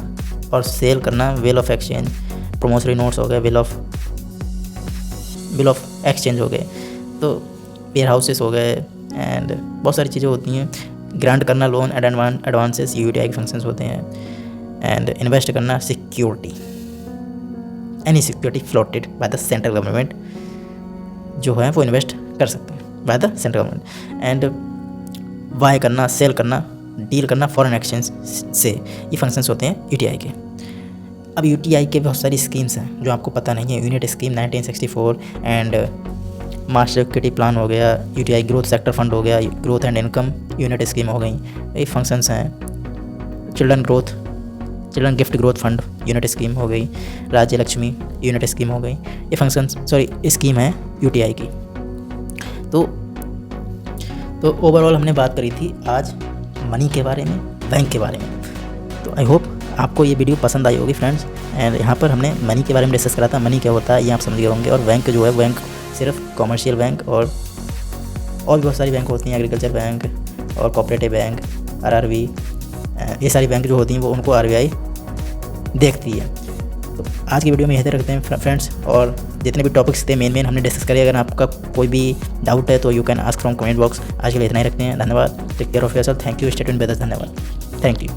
और सेल करना, वेल ऑफ एक्सचेंज, प्रोमोसरी नोट्स हो गए, विल ऑफ एक्सचेंज हो गए, तो वेयर हाउसेस हो गए एंड बहुत सारी चीज़ें होती हैं। ग्रांट करना लोन एंड एडवांसेस यूटीआई के फंक्शंस होते हैं। एंड इन्वेस्ट करना security, any security floated by the central government जो है वो इन्वेस्ट कर सकते हैं by the central government. And buy करना, सेल करना, डील करना फॉरेन एक्सचेंज से, ये फंक्शंस होते हैं यूटीआई के। अब यूटीआई के बहुत सारी स्कीम्स हैं जो आपको पता नहीं है। Unit scheme 1964 and master equity plan हो गया, यूटीआई ग्रोथ सेक्टर फंड हो गया, growth and income unit scheme हो गई, ये फंक्शंस हैं। Children gift growth fund unit scheme हो गई, राज्य लक्ष्मी यूनिट स्कीम हो गई, ये फंक्शंस स्कीम है यूटीआई की। तो ओवरऑल हमने बात करी थी आज मनी के बारे में, बैंक के बारे में। तो आई होप आपको ये वीडियो पसंद आई होगी फ्रेंड्स। एंड यहाँ पर हमने मनी के बारे में डिस्कस करा था, मनी क्या होता है ये आप समझ गए होंगे। और बैंक जो है, बैंक सिर्फ कॉमर्शियल बैंक और भी बहुत सारी बैंक होती हैं, एग्रीकल्चर बैंक और कोऑपरेटिव बैंक, आरआरबी, ये सारी बैंक जो होती हैं वो उनको आरबीआई देखती है। तो आज की वीडियो में यही तक रखते हैं फ्रेंड्स। और जितने भी टॉपिक्स थे मेन हमने डिस्कस करे। अगर आपका कोई भी डाउट है तो you can ask from comment box. आज के लिए इतना ही रखते हैं। धन्यवाद। Take care of yourself. Thank you. Stay tuned with us. धन्यवाद। Thank you.